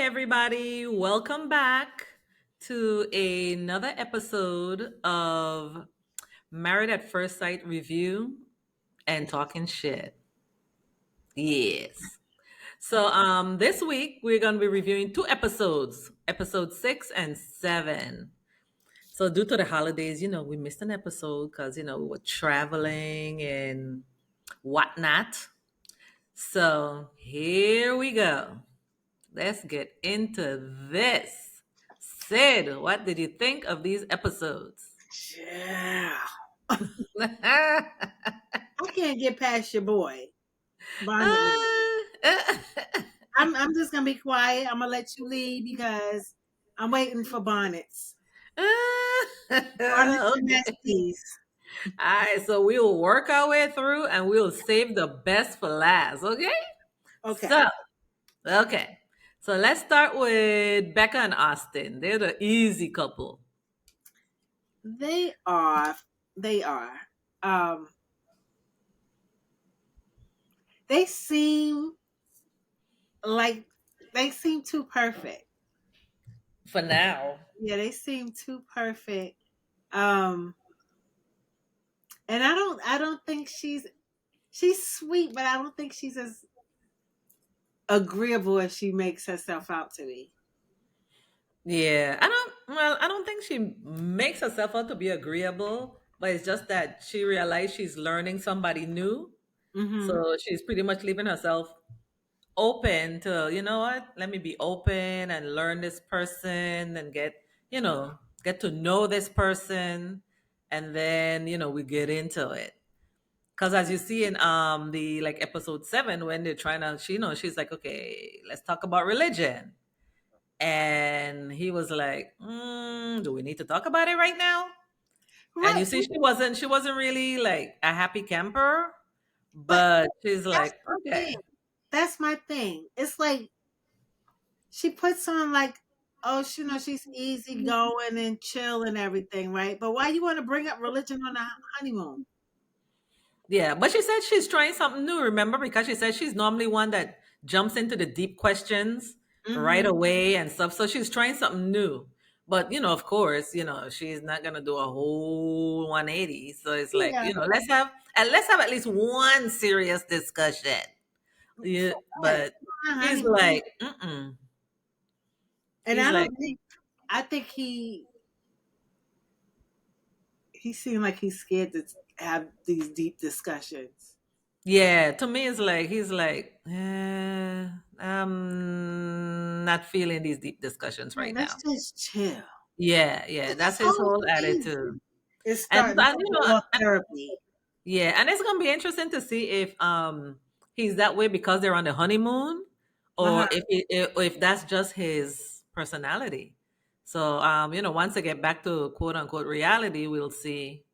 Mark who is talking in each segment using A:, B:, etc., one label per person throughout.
A: everybody. Welcome back to another episode of Married at First Sight Review and Talking Shit. Yes. This week we're going to be reviewing two episodes, episode 6 and 7. So due to the holidays, we missed an episode because, we were traveling and whatnot. So here we go. Let's get into this. Sid, what did you think of these episodes?
B: Yeah. I can't get past your boy, Bonnet Man. I'm just gonna be quiet. I'm gonna let you lead because I'm waiting for bonnets. Bonnets and
A: Okay.
B: nesties.
A: All right, so we'll work our way through and we'll save the best for last, okay?
B: Okay.
A: So, okay. So let's start with Becca and Austin. They're the easy couple.
B: They are. They are. Um they seem like they seem too perfect.
A: For now.
B: Yeah, they seem too perfect. Um and I don't think she's sweet, but I don't think she's as agreeable as she makes herself out to be.
A: Yeah, I don't think she makes herself out to be agreeable, but it's just that she realized she's learning somebody new.
B: Mm-hmm.
A: So she's pretty much leaving herself open to, you know what, let me be open and learn this person and get to know this person. And then, we get into it. Because as you see in the like episode 7, when they're trying to, she's like, okay, let's talk about religion. And he was like, do we need to talk about it right now? And
B: Right.
A: you see, she wasn't really like a happy camper,
B: But
A: but she's
B: that's
A: like,
B: my
A: okay.
B: thing. That's my thing. It's like she puts on like, oh, she's easy going and chill and everything, right? But why you want to bring up religion on a honeymoon?
A: Yeah, but she said she's trying something new, remember? Because she said she's normally one that jumps into the deep questions right
B: Mm-hmm.
A: away and stuff. So she's trying something new. But, of course, she's not gonna do a whole 180. So it's like,
B: Yeah.
A: let's have at least one serious discussion. Yeah,
B: For what?
A: but
B: On a
A: he's
B: honeymoon.
A: like, mm-mm.
B: And
A: He's
B: I
A: like,
B: don't think. I think he seemed like he's scared to have these deep discussions.
A: yeah, to me it's like he's like, I'm not feeling these deep discussions
B: Like,
A: right
B: let's
A: now.
B: just chill.
A: Yeah, yeah,
B: This
A: that's his
B: whole
A: whole attitude.
B: season is
A: And,
B: starting
A: and
B: to
A: you know,
B: bore therapy.
A: yeah, and it's gonna be interesting to see if he's that way because they're on the honeymoon, or
B: Uh-huh.
A: if that's just his personality. So once they get back to quote unquote reality, we'll see.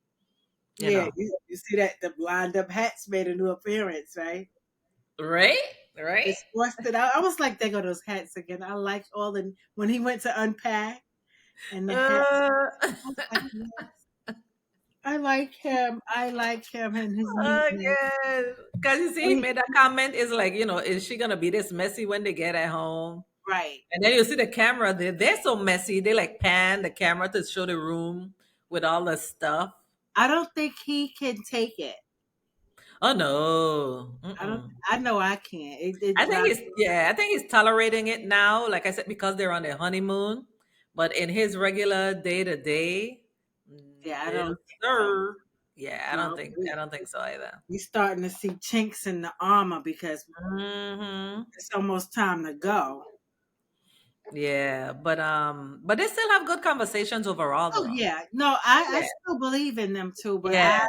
A: You
B: Yeah,
A: know,
B: you see that the blind up hats made a new appearance, right?
A: right, right.
B: It's forced it out. I was like, there go those hats again. I liked all the when he went to unpack and the hats.
A: Uh,
B: I was like, yes, I like him. I like him and his neatness.
A: again, because you see,
B: And
A: he
B: he,
A: made that comment. Is like, is she gonna be this messy when they get at home?
B: right.
A: And then you see the camera. They're so messy. They like pan the camera to show the room with all the stuff.
B: I don't think he can take it.
A: Oh no.
B: I don't.
A: Mm-mm.
B: I know I can't. It
A: I think
B: drives.
A: he's yeah. I think he's tolerating it now. Like I said, because they're on their honeymoon. But in his regular day to day,
B: Yeah, I
A: no
B: don't think so.
A: sir. Yeah, I don't
B: No,
A: think I don't think so either.
B: we starting to see chinks in the armor because
A: Hmm.
B: it's almost time to go.
A: Yeah, but they still have good conversations overall,
B: Oh
A: though.
B: yeah, no, I
A: Yeah,
B: still believe in them too, but
A: yeah.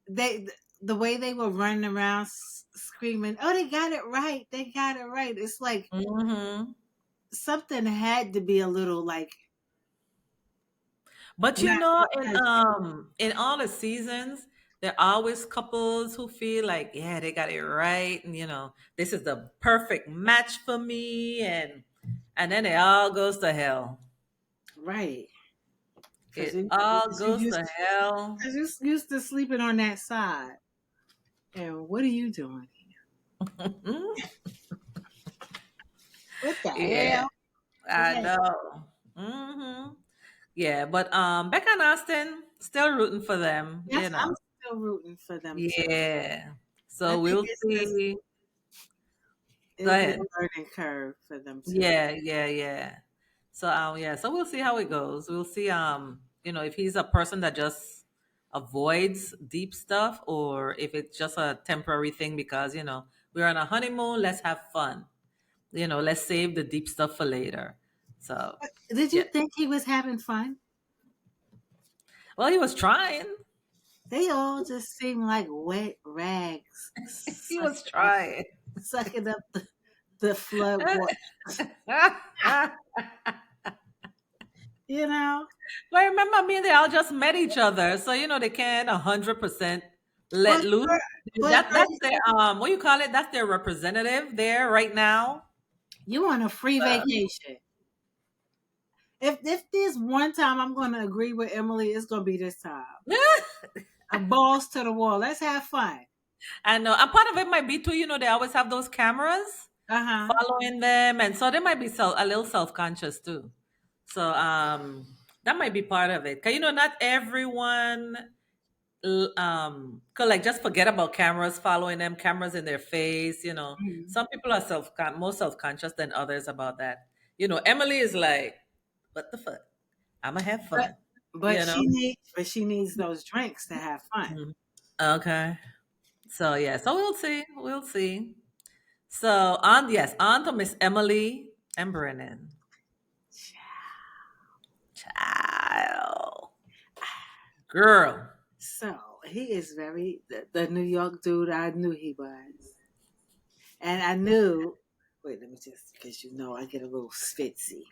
B: they the way they were running around screaming, "Oh, they got it right! They got it right!" It's like
A: Hmm.
B: something had to be a little like
A: But
B: not because
A: in all the seasons, there are always couples who feel like, yeah, they got it right, and this is the perfect match for me, and then it all goes to hell.
B: right because
A: It
B: you
A: all
B: you
A: goes
B: used
A: to hell.
B: cause you used to sleeping on that side, and what are you doing? What the
A: Yeah,
B: hell?
A: I
B: Okay.
A: know. Hmm. Yeah, but Becca and Austin still rooting for them,
B: Yes, I'm still rooting for them too.
A: Yeah.
B: I
A: So
B: think
A: we'll
B: it's just
A: see. Go
B: it'll be
A: ahead.
B: a learning curve for them too.
A: Yeah, yeah, yeah. So yeah, so we'll see how it goes. We'll see if he's a person that just avoids deep stuff or if it's just a temporary thing because, we're on a honeymoon, let's have fun. Let's save the deep stuff for later. So,
B: Did you
A: yeah.
B: think he was having fun?
A: Well, he was trying.
B: They all just seem like wet rags
A: He was trying.
B: sucking up the flood water. You know?
A: But remember, me and they all just met each other, so they can't 100% let
B: But
A: loose.
B: but
A: That's their what you call it? That's their representative there right now.
B: you on a free vacation. If there's one time I'm gonna agree with Emily, it's gonna be this time. A balls to the wall. Let's have fun.
A: I know, and part of it might be too. They always have those cameras
B: Uh-huh.
A: following them, and so they might be a little self conscious too. So that might be part of it. Cause not everyone could like just forget about cameras following them, cameras in their face.
B: Mhm.
A: Some people are more self-conscious than others about that. Emily is like, what the fuck, I'ma have
B: But
A: fun. you know
B: she needs those drinks to have fun.
A: Mhm. Okay, so yeah, so we'll see. So on to Miss Emily and Brennan. Child, girl.
B: So he is the New York dude I knew he was. And I knew wait, let me just because I get a little spitzy.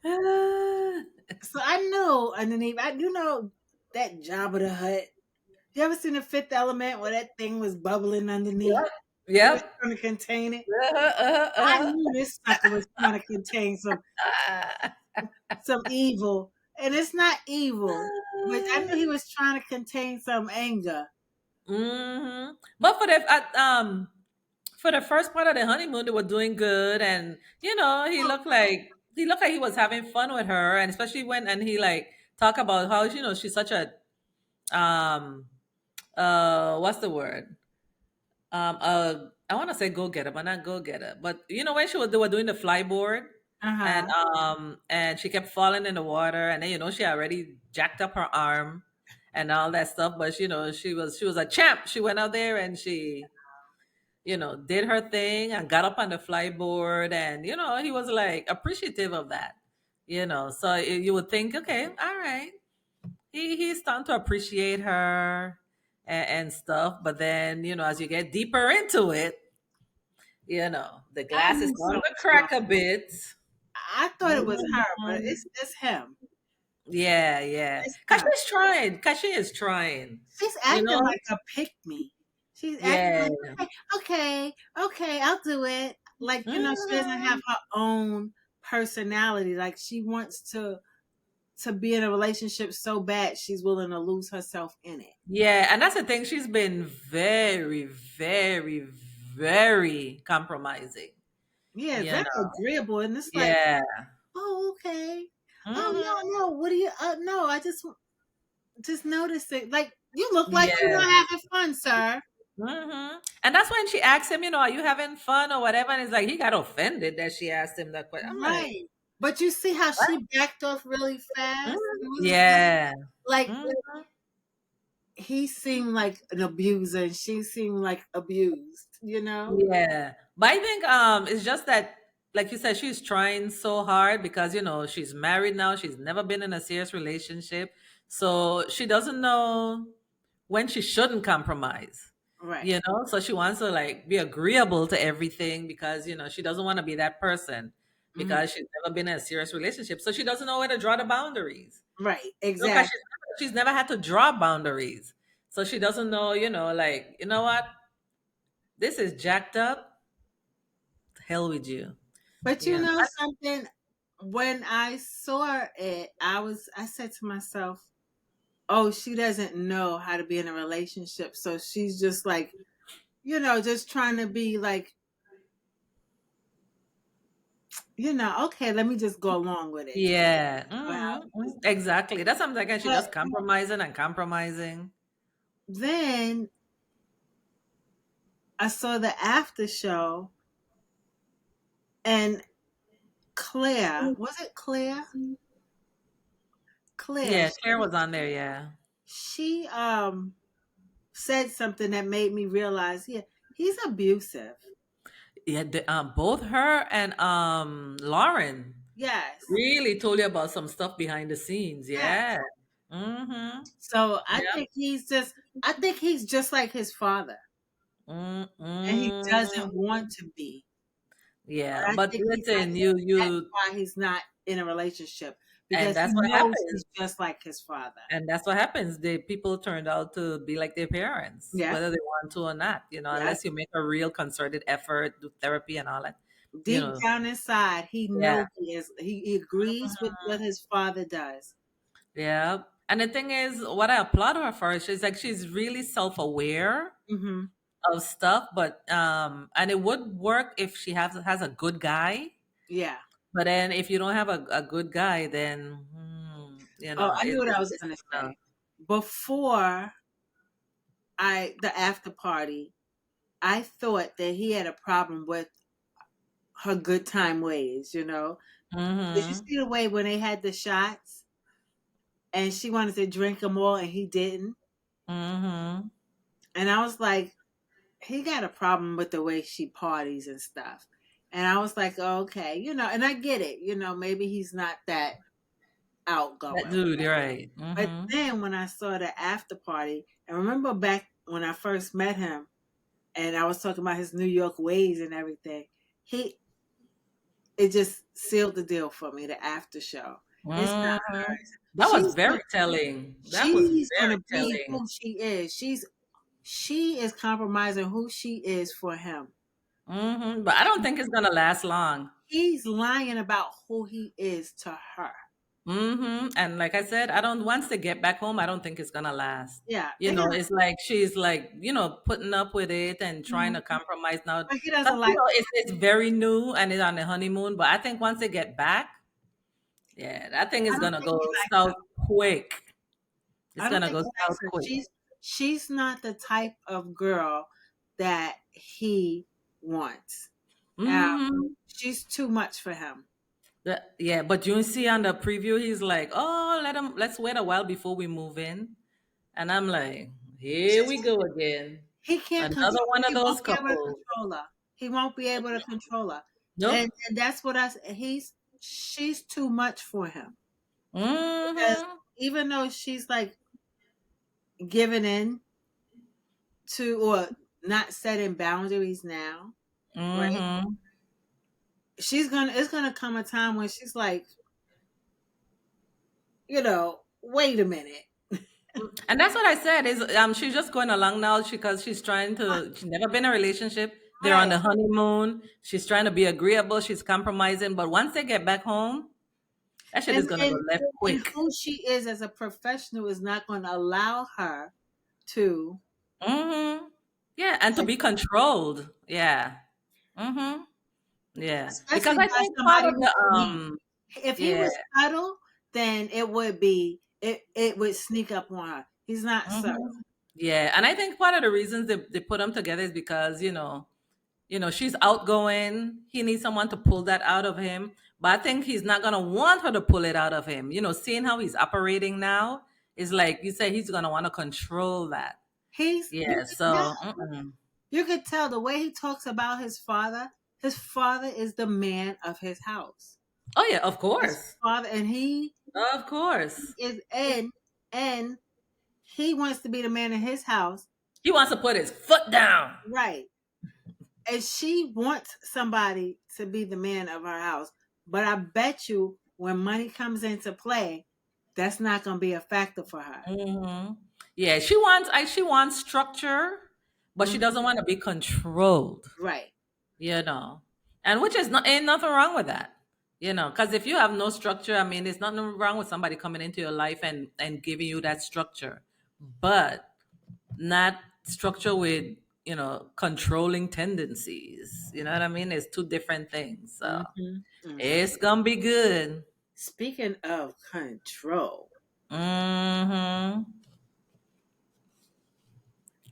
A: Ah,
B: So I knew underneath I do know that Jabba the Hutt. You ever seen the Fifth Element where that thing was bubbling underneath?
A: yep,
B: He was
A: yep.
B: trying to contain it. I
A: Uh-huh.
B: knew this sucker was trying to contain some evil. And it's not evil, but I knew he was trying to contain some anger.
A: But for the first part of the honeymoon, they were doing good, and he looked like he was having fun with her, and especially when and he like talk about how she's such a um what's the word I want to say go getter, but not go getter. But when they were doing the flyboard, and
B: Uh-huh.
A: she kept falling in the water, and then she already jacked up her arm and all that stuff. But she was a champ. She went out there and she did her thing and got up on the flyboard, and he was like appreciative of that. So you would think, okay, all right, he's starting to appreciate her and stuff. But then as you get deeper into it, the
B: I
A: glass is
B: knew
A: starting
B: something
A: to
B: was wrong.
A: crack a bit.
B: I thought it was her, but
A: Mhm.
B: it's him.
A: Yeah, yeah.
B: It's
A: Cause
B: her.
A: she's trying. Cause she is trying.
B: She's
A: You
B: acting
A: know?
B: like a pick me. She's acting
A: Yeah.
B: like, okay, okay, I'll do it. Like, she doesn't have
A: Mhm.
B: her own personality. Like she wants to be in a relationship so bad she's willing to lose herself in it.
A: Yeah, and that's the thing. She's been very, very, very compromising.
B: Yeah,
A: You
B: very
A: know?
B: agreeable. And it's like,
A: Yeah.
B: oh, okay. Oh
A: Hmm.
B: no, no. What do you no, I just noticed it. Like you look like you're
A: Yeah.
B: not having fun, sir.
A: And that's when she asked him, are you having fun or whatever? And it's like he got offended that she asked him that question. I'm like,
B: Right. But you see how
A: what?
B: she backed off really fast?
A: Mhm.
B: It was
A: Yeah.
B: like
A: Mhm.
B: he seemed like an abuser and she seemed like abused, you know?
A: Yeah. But I think it's just that like you said, she's trying so hard because she's married now. She's never been in a serious relationship. So she doesn't know when she shouldn't compromise.
B: Right.
A: So she wants to like be agreeable to everything because she doesn't want to be that person
B: Hmm.
A: because she's never been in a serious relationship. So she doesn't know where to draw the boundaries.
B: Right.
A: Because
B: Exactly.
A: she's never had to draw boundaries. So she doesn't know, like, you know what? This is jacked up. Hell with you.
B: But you
A: Yeah.
B: know something? When I saw it, I said to myself, oh, she doesn't know how to be in a relationship. So she's just like, just trying to be like okay, let me just go along with it.
A: Yeah.
B: But
A: Exactly. That's something like she
B: but
A: just compromising and compromising.
B: then I saw the after show, and Claire, was it Claire? Claire,
A: Yeah, Claire was on there, yeah.
B: she said something that made me realize, yeah, he's abusive.
A: Yeah, both her and Lauren
B: Yes.
A: really told you about some stuff behind the scenes.
B: Yes.
A: Yeah. Mm-hmm.
B: So
A: Yep.
B: I think he's just like his father, and he doesn't
A: Mm-mm.
B: want to be.
A: Yeah.
B: But I
A: But
B: think
A: listen,
B: that's
A: you
B: why he's not in a relationship,
A: and
B: because he
A: that's what
B: knows
A: happens.
B: he's just like his father.
A: And that's what happens. The people turned out to be like their parents,
B: Yeah.
A: whether they want to or not,
B: Yeah.
A: unless you make a real concerted effort, do therapy and all that, you
B: Deep
A: know.
B: down inside, he
A: Yeah.
B: knows he agrees with what his father does.
A: Yeah. And the thing is, what I applaud her for, she's like she's really self-aware
B: Hmm.
A: of stuff, but and it would work if she has a good guy.
B: Yeah.
A: But then if you don't have a good guy, then
B: Oh, I knew what I was
A: it's
B: gonna
A: not gonna.
B: say. Before the after party, I thought that he had a problem with her good time ways, you know. Did you
A: Mm-hmm.
B: see the way when they had the shots and she wanted to drink them all and he didn't?
A: Mm-hmm.
B: And I was like, he got a problem with the way she parties and stuff. And I was like, oh, okay, and I get it, maybe he's not that
A: That
B: outgoing.
A: dude, you're right.
B: But
A: Mm-hmm.
B: then when I saw the after party, and remember back when I first met him and I was talking about his New York ways and everything, he it just sealed the deal for me, the after show. It's not
A: Mm-hmm.
B: hers.
A: That was very telling. That was
B: She's gonna
A: very
B: be
A: telling.
B: who she is. She is compromising who she is for him.
A: But I don't think it's gonna last long.
B: He's lying about who he is to her.
A: And like I said, I don't once they get back home, I don't think it's gonna last.
B: Yeah, they got.
A: It's like she's like, putting up with it and trying
B: Mhm.
A: to compromise now.
B: But he
A: Because
B: doesn't like.
A: it's very new and it's on the honeymoon. But I think once they get back, yeah, that thing
B: I
A: is
B: don't
A: gonna
B: think
A: go
B: he likes
A: south
B: her.
A: quick. It's
B: I don't
A: gonna
B: think
A: go
B: he likes
A: south
B: her.
A: quick.
B: She's not the type of girl that he wants. Um,
A: hmm
B: she's too much for him.
A: Yeah, but you see on the preview, he's like, "Oh, let's wait a while before we move in," and I'm like, "Here we go again,
B: He can't
A: another
B: control.
A: one of
B: He
A: those
B: won't be able to
A: couples."
B: control her. He won't be able to control her,
A: Nope.
B: and that's what she's too much for him, because
A: hmm
B: even though she's like giving in to, or not setting boundaries now, right?
A: hmm
B: It's gonna come a time when she's like, wait a minute.
A: And that's what I said is she's just going along now because she's never been in a relationship. They're on
B: Right.
A: the honeymoon. She's trying to be agreeable. She's compromising. But once they get back home, that shit
B: And
A: is gonna go
B: and
A: left
B: and
A: quick.
B: who she is as a professional is not going to allow her to,
A: hmm Yeah, and to
B: like,
A: be controlled. Yeah. hmm Yeah. Because
B: especially
A: I
B: by
A: think part
B: somebody
A: of
B: who's
A: the
B: weak. If he
A: yeah.
B: was subtle, then it would sneak up on her. He's not subtle.
A: hmm Yeah. And I think part of the reasons they put them together is because, she's outgoing. He needs someone to pull that out of him. But I think he's not gonna want her to pull it out of him. Seeing how he's operating now is like you said, he's gonna want to control that.
B: He's you
A: Yeah.
B: could, yeah,
A: So
B: you could tell the way he talks about his father. His father is the man of his house.
A: oh yeah, of
B: His
A: course.
B: father, and
A: Of course.
B: is and he wants to be the man in his house,
A: He wants to put his foot down.
B: right? And she wants somebody to be the man of her house. But I bet you when money comes into play, that's not going to be a factor for her.
A: hmm Yeah, she wants structure, but she
B: Mhm.
A: doesn't want to be controlled.
B: Right.
A: You know, and which is not ain't nothing wrong with that. Because if you have no structure, I mean, there's nothing wrong with somebody coming into your life and giving you that structure, but not structure with controlling tendencies. You know what I mean? It's two different things. So
B: Mhm. Mhm.
A: it's gonna be good.
B: Speaking of control,
A: Mm-hmm.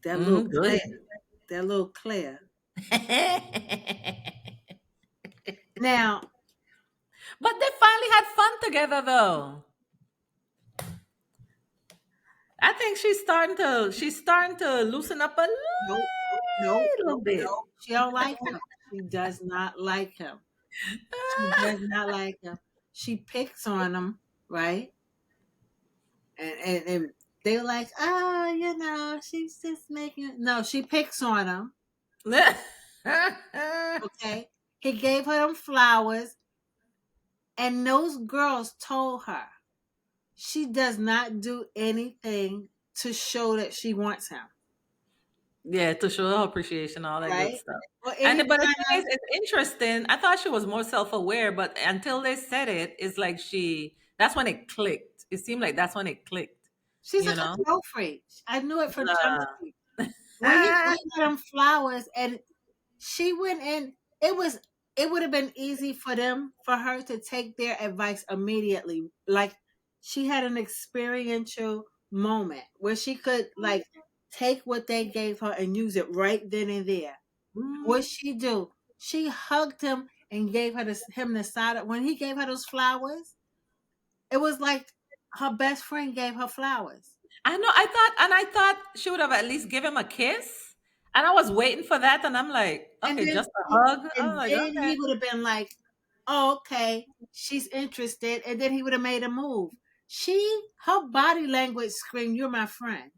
B: that little
A: Mm,
B: Claire,
A: goody.
B: that little Claire. Now,
A: But they finally had fun together though. I think she's starting to loosen up a
B: no, no,
A: little
B: no,
A: bit.
B: no. She don't like him. She does not like him. She does not like him. She picks on him, right? And they're like, oh, she's just making. No, she picks on him. Okay, he gave her them flowers, and those girls told her she does not do anything to show that she wants him,
A: Yeah, to show her appreciation, all that good
B: right?
A: stuff.
B: Or
A: And
B: any
A: but the
B: kind
A: thing
B: of.
A: is, it's interesting. I thought she was more self-aware, but until they said it, it's like that's when it clicked. It seemed like that's when it clicked,
B: She's a
A: you know?
B: control freak. I knew it from Jump
A: Uh,
B: Street. When he gave her them flowers, and she went in, it would have been easy for her to take their advice immediately. Like she had an experiential moment where she could like take what they gave her and use it right then and there. What
A: mm,
B: she do? She hugged him and gave him the side. When he gave her those flowers, it was like her best friend gave her flowers.
A: I know. I thought she would have at least give him a kiss, and I was waiting for that, and I'm like,
B: And
A: okay,
B: then
A: just a hug. I was like, okay,
B: he would have been like, "Oh, okay, she's interested," and then he would have made a move. Her body language screamed, "You're my friend."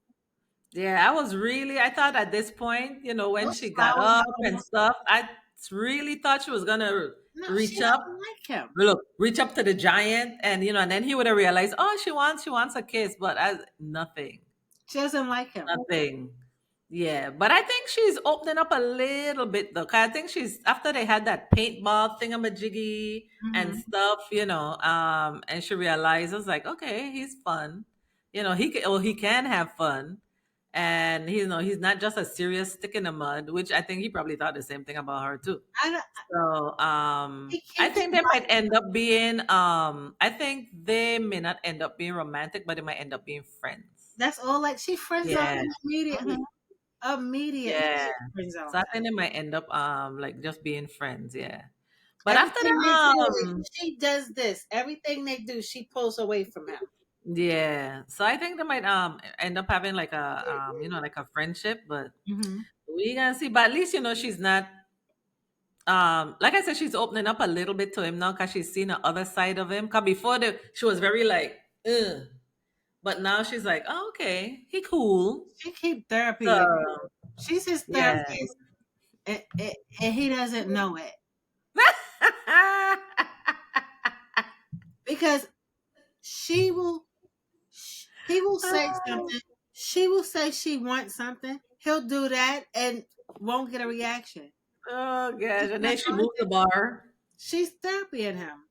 A: yeah. I thought at this point, when
B: Those
A: she got
B: flowers
A: up
B: are
A: and
B: almost
A: stuff, I really thought she was gonna
B: no. She
A: reach up.
B: doesn't like him.
A: Reach up to the giant, and then he would have realized, oh, she wants a kiss, but as nothing.
B: She doesn't like him.
A: Nothing. Yeah, but I think she's opening up a little bit though. 'Cause I think she's after they had that paintball thingamajiggy and
B: Hmm.
A: stuff, and she realizes like, okay, he's fun. He can have fun, and he's not just a serious stick in the mud, which I think he probably thought the same thing about her too.
B: I don't,
A: So
B: he
A: I
B: keeps.
A: think they might end up being I think they may not end up being romantic, but they might end up being friends.
B: That's all. Like she friends zoned
A: Yeah.
B: him
A: Mhm.
B: immediately. Immediately,
A: Yeah.
B: she friend
A: So
B: zoned
A: I
B: him.
A: think they might end up like just being friends, yeah. But after
B: Everything they
A: that,
B: do, she does this. Everything they do, she pulls away from him.
A: yeah. So I think they might end up having like a friendship, but
B: Hmm.
A: we gonna see. But at least she's not like I said, she's opening up a little bit to him now because she's seen the other side of him. Cause before she was very like, ugh. But now she's like, oh, okay, he cool.
B: She keep therapy.
A: So
B: She's his
A: yeah.
B: therapist, and he doesn't know it because she will. He will say something. She will say she wants something. He'll do that and won't get a reaction.
A: Oh gosh.
B: It's
A: And
B: not
A: then she
B: going
A: moved the bar.
B: She's therapying him.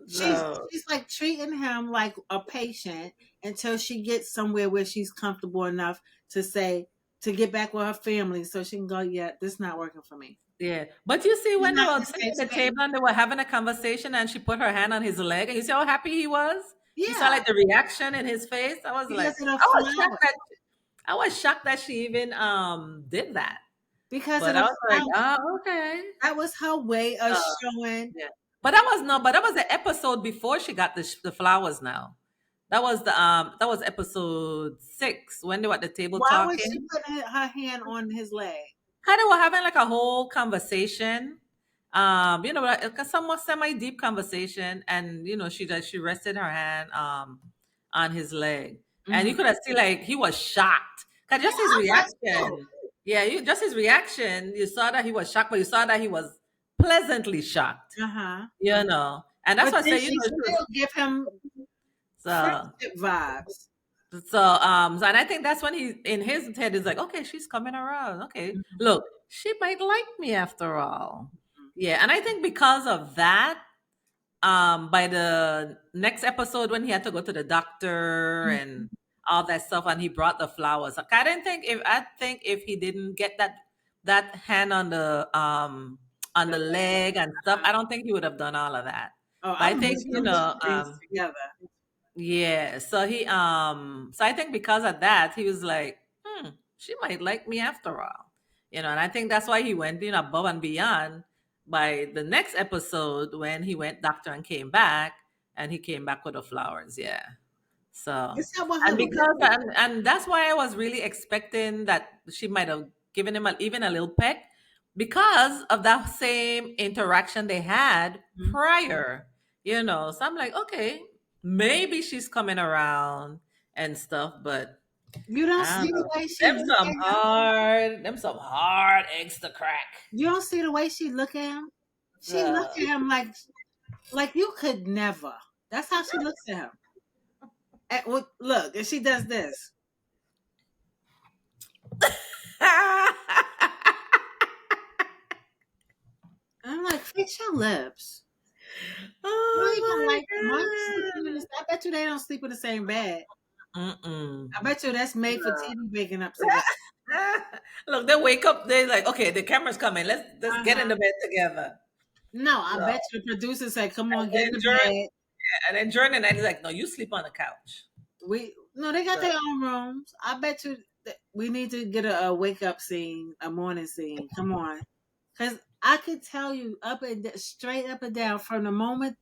B: She's
A: So
B: she's like treating him like a patient until she gets somewhere where she's comfortable enough to say to get back with her family so she can go, yeah, this is not working for me.
A: yeah. But you see
B: She's
A: when they
B: not in
A: were
B: a
A: sitting
B: safe
A: at the
B: space.
A: table and they were having a conversation and she put her hand on his leg and you see how happy he was? You saw
B: Yeah,
A: like the reaction in his face. I was like,
B: because of the
A: I was shocked
B: flowers.
A: that I was shocked that she even did that.
B: Because of
A: But I
B: the
A: was like,
B: flowers.
A: oh, okay.
B: That was her way of
A: Uh,
B: showing.
A: yeah. But that was the episode before she got the flowers now. That was episode 6 when they were at the table
B: Why was she
A: talking.
B: putting her hand on his leg?
A: Kind of were having like a whole conversation. Like a somewhat semi deep conversation, and she rested her hand on his leg, and you
B: Hmm.
A: could have seen like he was shocked. Cause
B: Yeah,
A: just his
B: I was too.
A: reaction, yeah, just his reaction. You saw that he was shocked, but you saw that he was pleasantly shocked.
B: Uh huh.
A: And that's
B: But
A: why I
B: then
A: say
B: she
A: she was
B: still give him
A: so.
B: friendship vibes.
A: And I think that's when he in his head is like, okay, she's coming around. Okay,
B: Mhm.
A: look, she might like me after all. Yeah, and I think because of that, by the next episode when he had to go to the doctor
B: Mhm.
A: and all that stuff, and he brought the flowers. Like, I think if he didn't get that hand on the leg and stuff, I don't think he would have done all of that.
B: Oh,
A: But I
B: I'm
A: think
B: wishing them two things together.
A: yeah. So I think because of that, he was like, she might like me after all. And I think that's why he went, above and beyond by the next episode when he went doctor and came back, and he came back with the flowers. Yeah. So,
B: Is that what her
A: and
B: lip
A: because
B: is?
A: and that's why I was really expecting that she might have given him even a little peck because of that same interaction they had
B: Mhm.
A: prior. So I'm like, okay, maybe she's coming around and stuff, but
B: You don't
A: I don't
B: see the
A: know.
B: way she
A: Them
B: look
A: some
B: at him.
A: hard, them some hard eggs to crack.
B: You don't see the way she look at him. She look
A: So,
B: at him like you could never. That's how she looks at him. Look, and she does this. And I'm like, fix your lips. You don't even
A: oh
B: like them. Why you sleeping in this? I bet you they don't sleep in the same bed.
A: my god. Mm-mm.
B: I bet you that's made for TV waking up together.
A: Look, they wake up. They like, okay, the camera's coming. Let's get in
B: Uh-huh.
A: the bed together.
B: No, I
A: So,
B: bet you the producer said, "Come on, get in
A: and
B: the
A: during
B: bed."
A: and then during the night, he's like, no, you sleep on the couch.
B: We no, they got
A: So,
B: their own rooms. I bet you that we need to get a wake up scene, a morning scene. Come on, because I could tell you straight up and down from the moment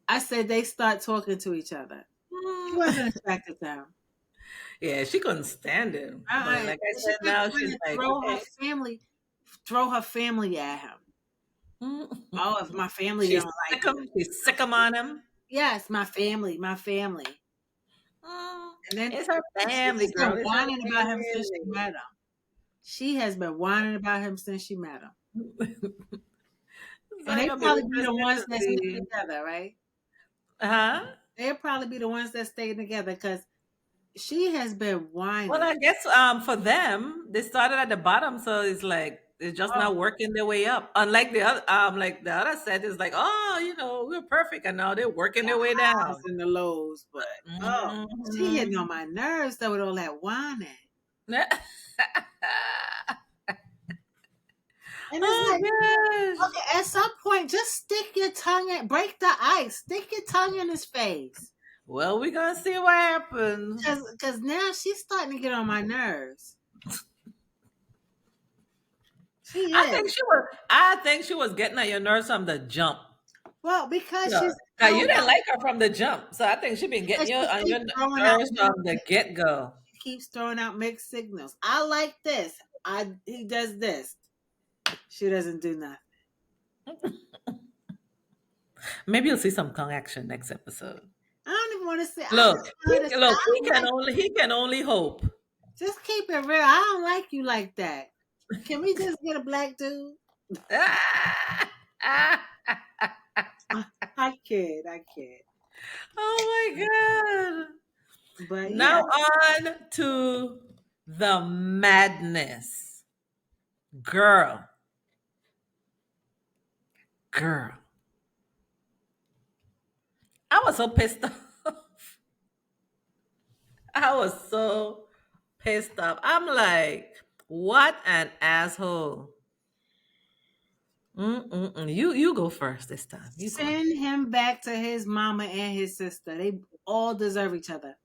B: I said they start talking to each other. She
A: mm,
B: wasn't attracted to him.
A: yeah, she couldn't stand him. But like I
B: She
A: said,
B: kept
A: now
B: trying
A: she's
B: to
A: like, okay.
B: throw her family at him.
A: Mm.
B: Oh, if my family
A: She's
B: don't like
A: sick
B: it.
A: him. She's sick him on him.
B: Yes, my family, my family.
A: Mm,
B: And then
A: it's her
B: she
A: family,
B: has been
A: girl. It's her
B: whining about him since she met him. She has been whining about him since she met him.
A: family. So
B: And
A: it's
B: they
A: gonna be
B: probably be the
A: interesting
B: ones
A: to
B: that stay
A: see.
B: together, right?
A: Huh?
B: They'll probably be the ones that stay together because she has been
A: Well,
B: whining.
A: I guess for them, they started at the bottom, so it's like they're just
B: Oh,
A: now working their way up. Unlike the other set is like, oh, we're perfect, and now they're working
B: the
A: their way
B: highs
A: down.
B: and the lows, but oh, she hitting on
A: Mhm.
B: my nerves though with all that whining. And it's
A: Oh
B: like,
A: gosh.
B: okay, at some point, just stick your tongue in, break the ice, stick your tongue in his face.
A: Well, we're gonna see what happens.
B: Cause now she's starting to get on my nerves. She
A: I
B: is.
A: think she was. I think she was getting on your nerves from the jump.
B: Well, because
A: Yeah.
B: she's
A: Now
B: so
A: you didn't like her from the jump, so I think she been getting
B: because
A: you
B: she
A: on your
B: keeps throwing out
A: nerves from the get go.
B: she keeps throwing out mixed signals. I like this. He does this. She doesn't do nothing.
A: Maybe you'll see some tongue action next episode.
B: I don't even want to say. I
A: Look,
B: just want her to say. I don't like.
A: he can only hope.
B: Just keep it real. I don't like you like that. Can we just get a black dude?
A: Ah! Ah!
B: I kid. I kid.
A: Oh my god.
B: But yeah.
A: Now on to the madness. Girl. Girl. I was so pissed off. I was so pissed off. I'm like, what an asshole. Mm-mm-mm. You go first this time. You go ahead.
B: Send him back to his mama and his sister. They all deserve each other.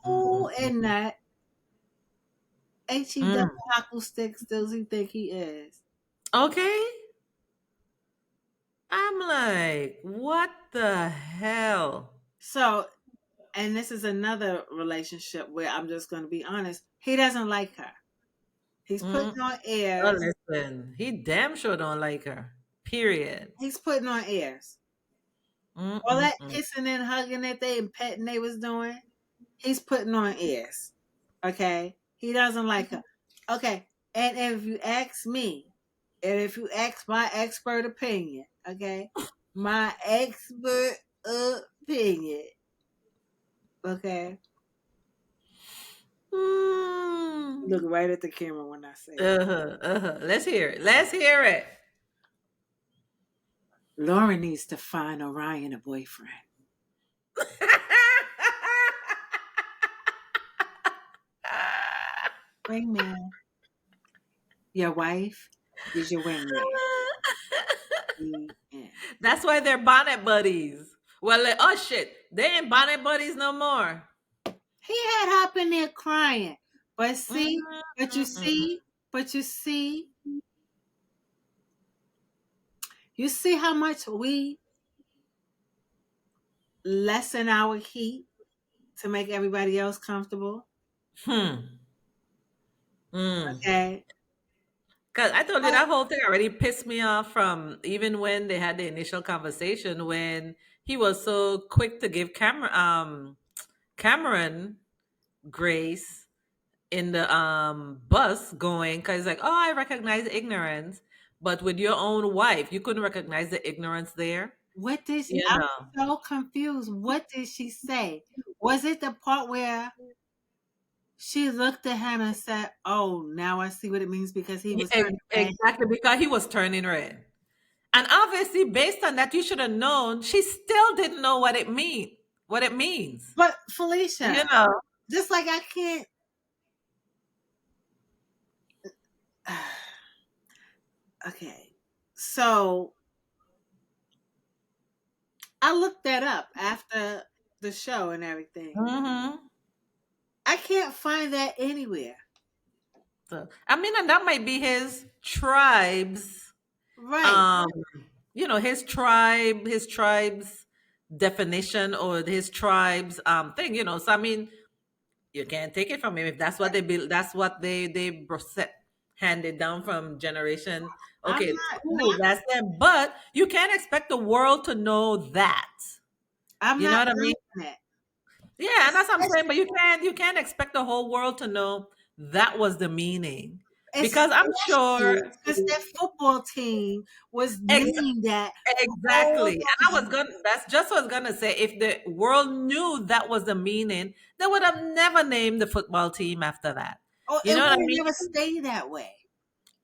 B: Who
A: Mm-mm-mm-mm-mm-mm-mm.
B: in that HE double
A: Mm.
B: hockey sticks does he think he is?
A: Okay. I'm like, what the hell?
B: So, and this is another relationship where I'm just going to be honest. He doesn't like her. He's
A: Mm.
B: putting on
A: Oh,
B: airs.
A: listen, he damn sure don't like her. Period.
B: He's putting on airs. All that
A: Mm-mm-mm.
B: kissing and hugging that they and petting they was doing, he's putting on airs. Okay? He doesn't like her. Okay. And if you ask me, and if you ask my expert opinion, okay? My expert opinion, okay?
A: Mm.
B: Look right at the camera when I say it.
A: Uh-huh. Uh-huh. Let's hear it. Let's hear it.
B: Lauren needs to find Orion a boyfriend. Wingman. Your wife is your wingman. The end.
A: That's why they're bonnet buddies. Well, oh shit, they ain't bonnet buddies no more.
B: He had Hop in there crying. But see,
A: Mm,
B: but you
A: mm, mm.
B: see, but you see how much we lessen our heat to make everybody else comfortable.
A: Hmm. Mm.
B: Okay.
A: Cause I told you
B: But
A: that whole thing already pissed me off from even when they had the initial conversation when he was so quick to give Cameron grace in the bus going because like, oh, I recognize ignorance, but with your own wife, you couldn't recognize the ignorance there.
B: what did she,
A: You
B: I'm
A: know.
B: so confused. What did she say? Was it the part where she looked at him and said, "Oh, now I see what it means because he was turning red."
A: Exactly, because he was turning red. And obviously, based on that, you should have known. She still didn't know what it means.
B: But Felicia,
A: You know.
B: just like I can't. Okay, so I looked that up after the show and everything.
A: Hmm.
B: I can't find that anywhere.
A: So, I mean, and that might be his tribes.
B: Right.
A: Um, his tribe's definition or his tribe's thing. So I mean, you can't take it from him if that's what they build. That's what they handed down from generation.
B: I'm
A: Okay, cool,
B: not.
A: that's them. But you can't expect the world to know that.
B: I'm
A: You know
B: not
A: what I mean?
B: knocking it.
A: Yeah, and that's what I'm saying. But
B: Especially,
A: you can't expect the whole world to know that was the meaning, because I'm sure
B: especially because that football team was
A: ex-
B: named that
A: exactly.
B: all
A: And I
B: those.
A: was gonna. That's just what I was gonna say. If the world knew that was the meaning, they would have never named the football team after that.
B: Oh,
A: You
B: it
A: know what I
B: would have
A: mean?
B: never stayed that way.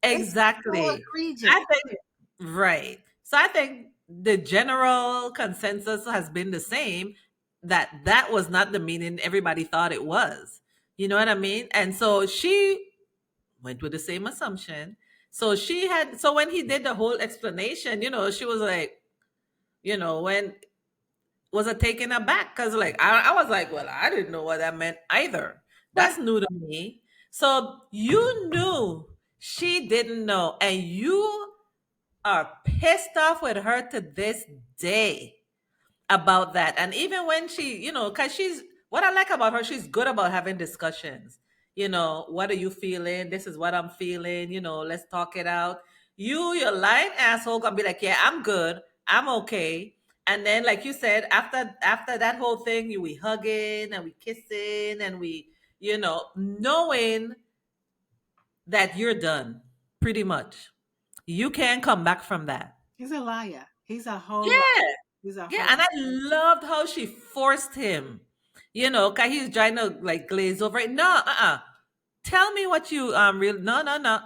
B: It's so
A: Exactly.
B: egregious.
A: I think right. So I think the general consensus has been the same, that that was not the meaning everybody thought it was. You know what I mean? And so she went with the same assumption. So when he did the whole explanation, she was like, when was a taken aback because like I was like, well, I didn't know what that meant either.
B: But
A: That's new to me. So you knew she didn't know, and you are pissed off with her to this day about that. And even when she, because she's what I like about her, she's good about having discussions. What are you feeling? This is what I'm feeling. Let's talk it out. Your lying asshole gonna be like, yeah, I'm good, I'm okay. And then, like you said, after that whole thing, we hugging and we kissing and we, knowing that you're done, pretty much. You can't come back from that.
B: he's a liar. He's a whole liar.
A: Yeah.
B: He's a
A: Yeah,
B: whole.
A: and I loved how she forced him. Cause he's trying to like glaze over it. No, tell me what you real. No, no, no,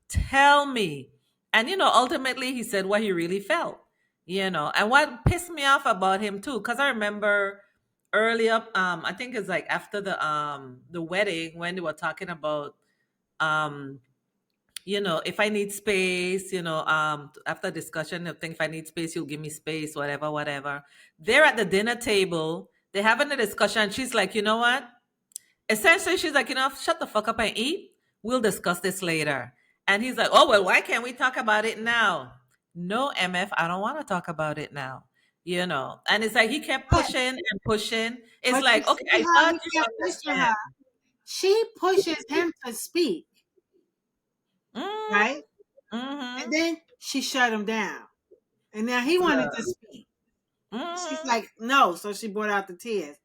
A: tell me. And ultimately he said what he really felt. And what pissed me off about him too, because I remember earlier, I think it's like after the wedding when they were talking about um if I need space, after discussion, I think if I need space, you'll give me space, whatever, whatever. They're at the dinner table, they're having a discussion. She's like, you know what? Essentially, she's like, shut the fuck up and eat. We'll discuss this later. And he's like, oh, well, why can't we talk about it now? No, MF, I don't want to talk about it now. And it's like he kept
B: But
A: pushing and pushing. It's
B: but you
A: like, okay,
B: see
A: I
B: how
A: thought
B: he
A: you
B: kept pushing
A: understand.
B: her. She pushes him to speak,
A: Mm-hmm.
B: right? And
A: Mm-hmm.
B: then she shut him down. And now he wanted to speak. She's
A: Mm-hmm.
B: like, no. So she brought out the tears.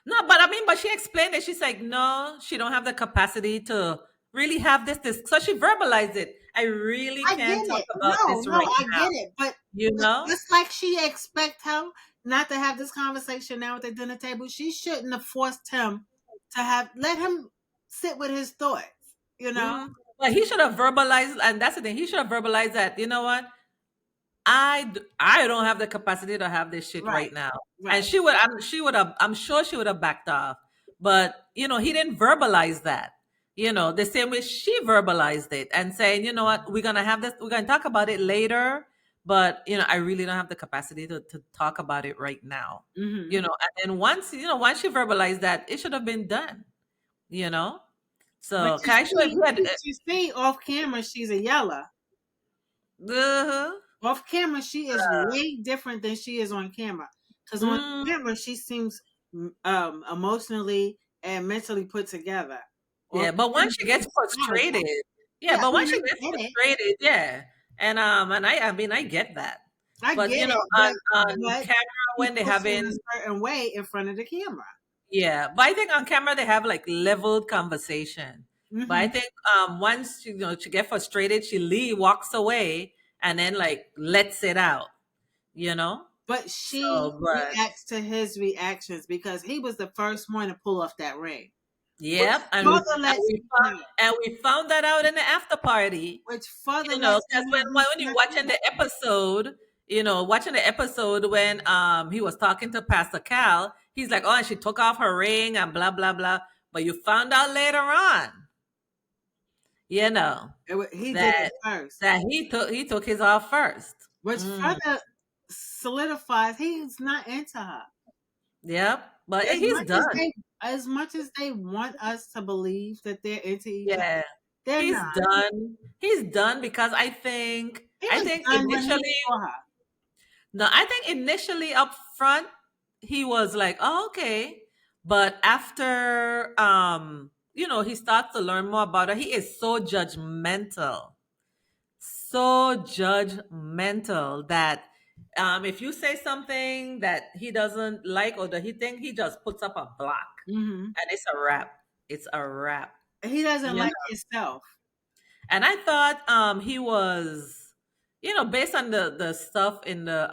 A: No, but I mean, but she explained it. She's like, no, she don't have the capacity to really have this. So she verbalized it. I really
B: I get
A: can't talk
B: it.
A: about
B: No,
A: this
B: no,
A: right
B: I
A: now.
B: get it. But
A: You know?
B: just like she expect him not to have this conversation now at the dinner table, she shouldn't have forced him to have let him sit with his thoughts. You know,
A: But he should have verbalized, and that's the thing. He should have verbalized that. You know what? I don't have the capacity to have this shit
B: Right,
A: right now. And
B: right.
A: she would have, I'm sure she would have backed off. But he didn't verbalize that. The same way she verbalized it and saying, you know what, we're gonna have this, we're gonna talk about it later, but I really don't have the capacity to talk about it right now.
B: Hmm.
A: And then once she verbalized that, it should have been done, you know?
B: But
A: So, can I show if you had
B: you see off camera, she's a yeller.
A: uh,
B: Off camera, she is way different than she is on camera. Because on
A: mm,
B: camera, she seems emotionally and mentally put together. Off
A: yeah, but
B: camera,
A: once she gets
B: she's out of that.
A: frustrated, yeah,
B: Yeah, I
A: but
B: mean,
A: once she gets
B: I get it.
A: frustrated, yeah, and I mean, I get that,
B: I
A: but
B: get it,
A: on
B: but
A: camera
B: she
A: when they
B: puts it
A: having,
B: in a certain way in front of the camera.
A: yeah, but I think on camera they have like leveled conversation. But I
B: Hmm.
A: think once she get frustrated, she walks away, and then like lets it out, you know.
B: But she
A: So, but
B: reacts to his reactions because he was the first one to pull off that ring, which
A: yep, and we
B: further
A: and
B: lets
A: we
B: me
A: found,
B: know,
A: and we found that out in the after party.
B: which further lets
A: Because
B: me
A: when
B: know he's
A: you're
B: not
A: watching
B: good.
A: the episode, watching the episode when he was talking to Pastor Cal, he's like, oh, and she took off her ring and blah blah blah. But you found out later on, you know,
B: He did it
A: that
B: first,
A: he took his off first.
B: which
A: Mm,
B: further solidifies he's not into her.
A: yep, but
B: As
A: he's
B: much as
A: done.
B: they want us to believe that they're into each other,
A: Yeah,
B: they're
A: he's
B: not.
A: done. He's done because I think
B: He
A: I
B: was
A: think
B: done when he
A: initially
B: saw her.
A: No, I think initially up front he was like, "Oh, okay," but after he starts to learn more about her. He is so judgmental that if you say something that he doesn't like or that he think, he just puts up a block,
B: Hmm.
A: and it's a wrap. It's a wrap.
B: He doesn't
A: You know?
B: like himself.
A: And I thought he was, based on the stuff in the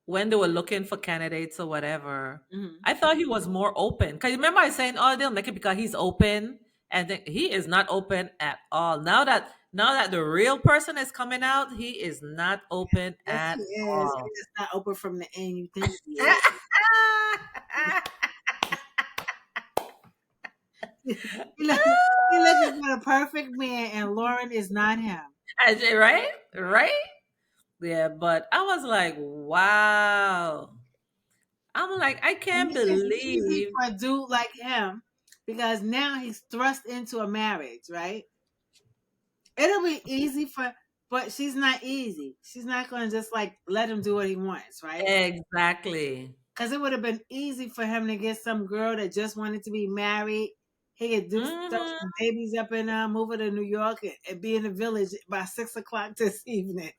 A: when they were looking for candidates or whatever,
B: Hmm.
A: I thought he was more open. Cause remember I was saying, oh, they'll make it because he's open, and then he is not open at all. Now that the real person is coming out, he is not open
B: Yes, he
A: at
B: is.
A: all.
B: He's just not open from the end. You think he is? He look, he looking for the perfect man, and Lauren is not him.
A: Right, right, yeah. But I was like, wow. I'm like, I
B: And
A: can't
B: it's easy
A: believe.
B: for a dude like him because now he's thrust into a marriage, right? It'll be easy but she's not easy. She's not going to just like let him do what he wants, right?
A: Exactly.
B: Because it would have been easy for him to get some girl that just wanted to be married. He could do throw
A: Hmm.
B: some babies up and move her to New York and be in the village by 6 o'clock this evening.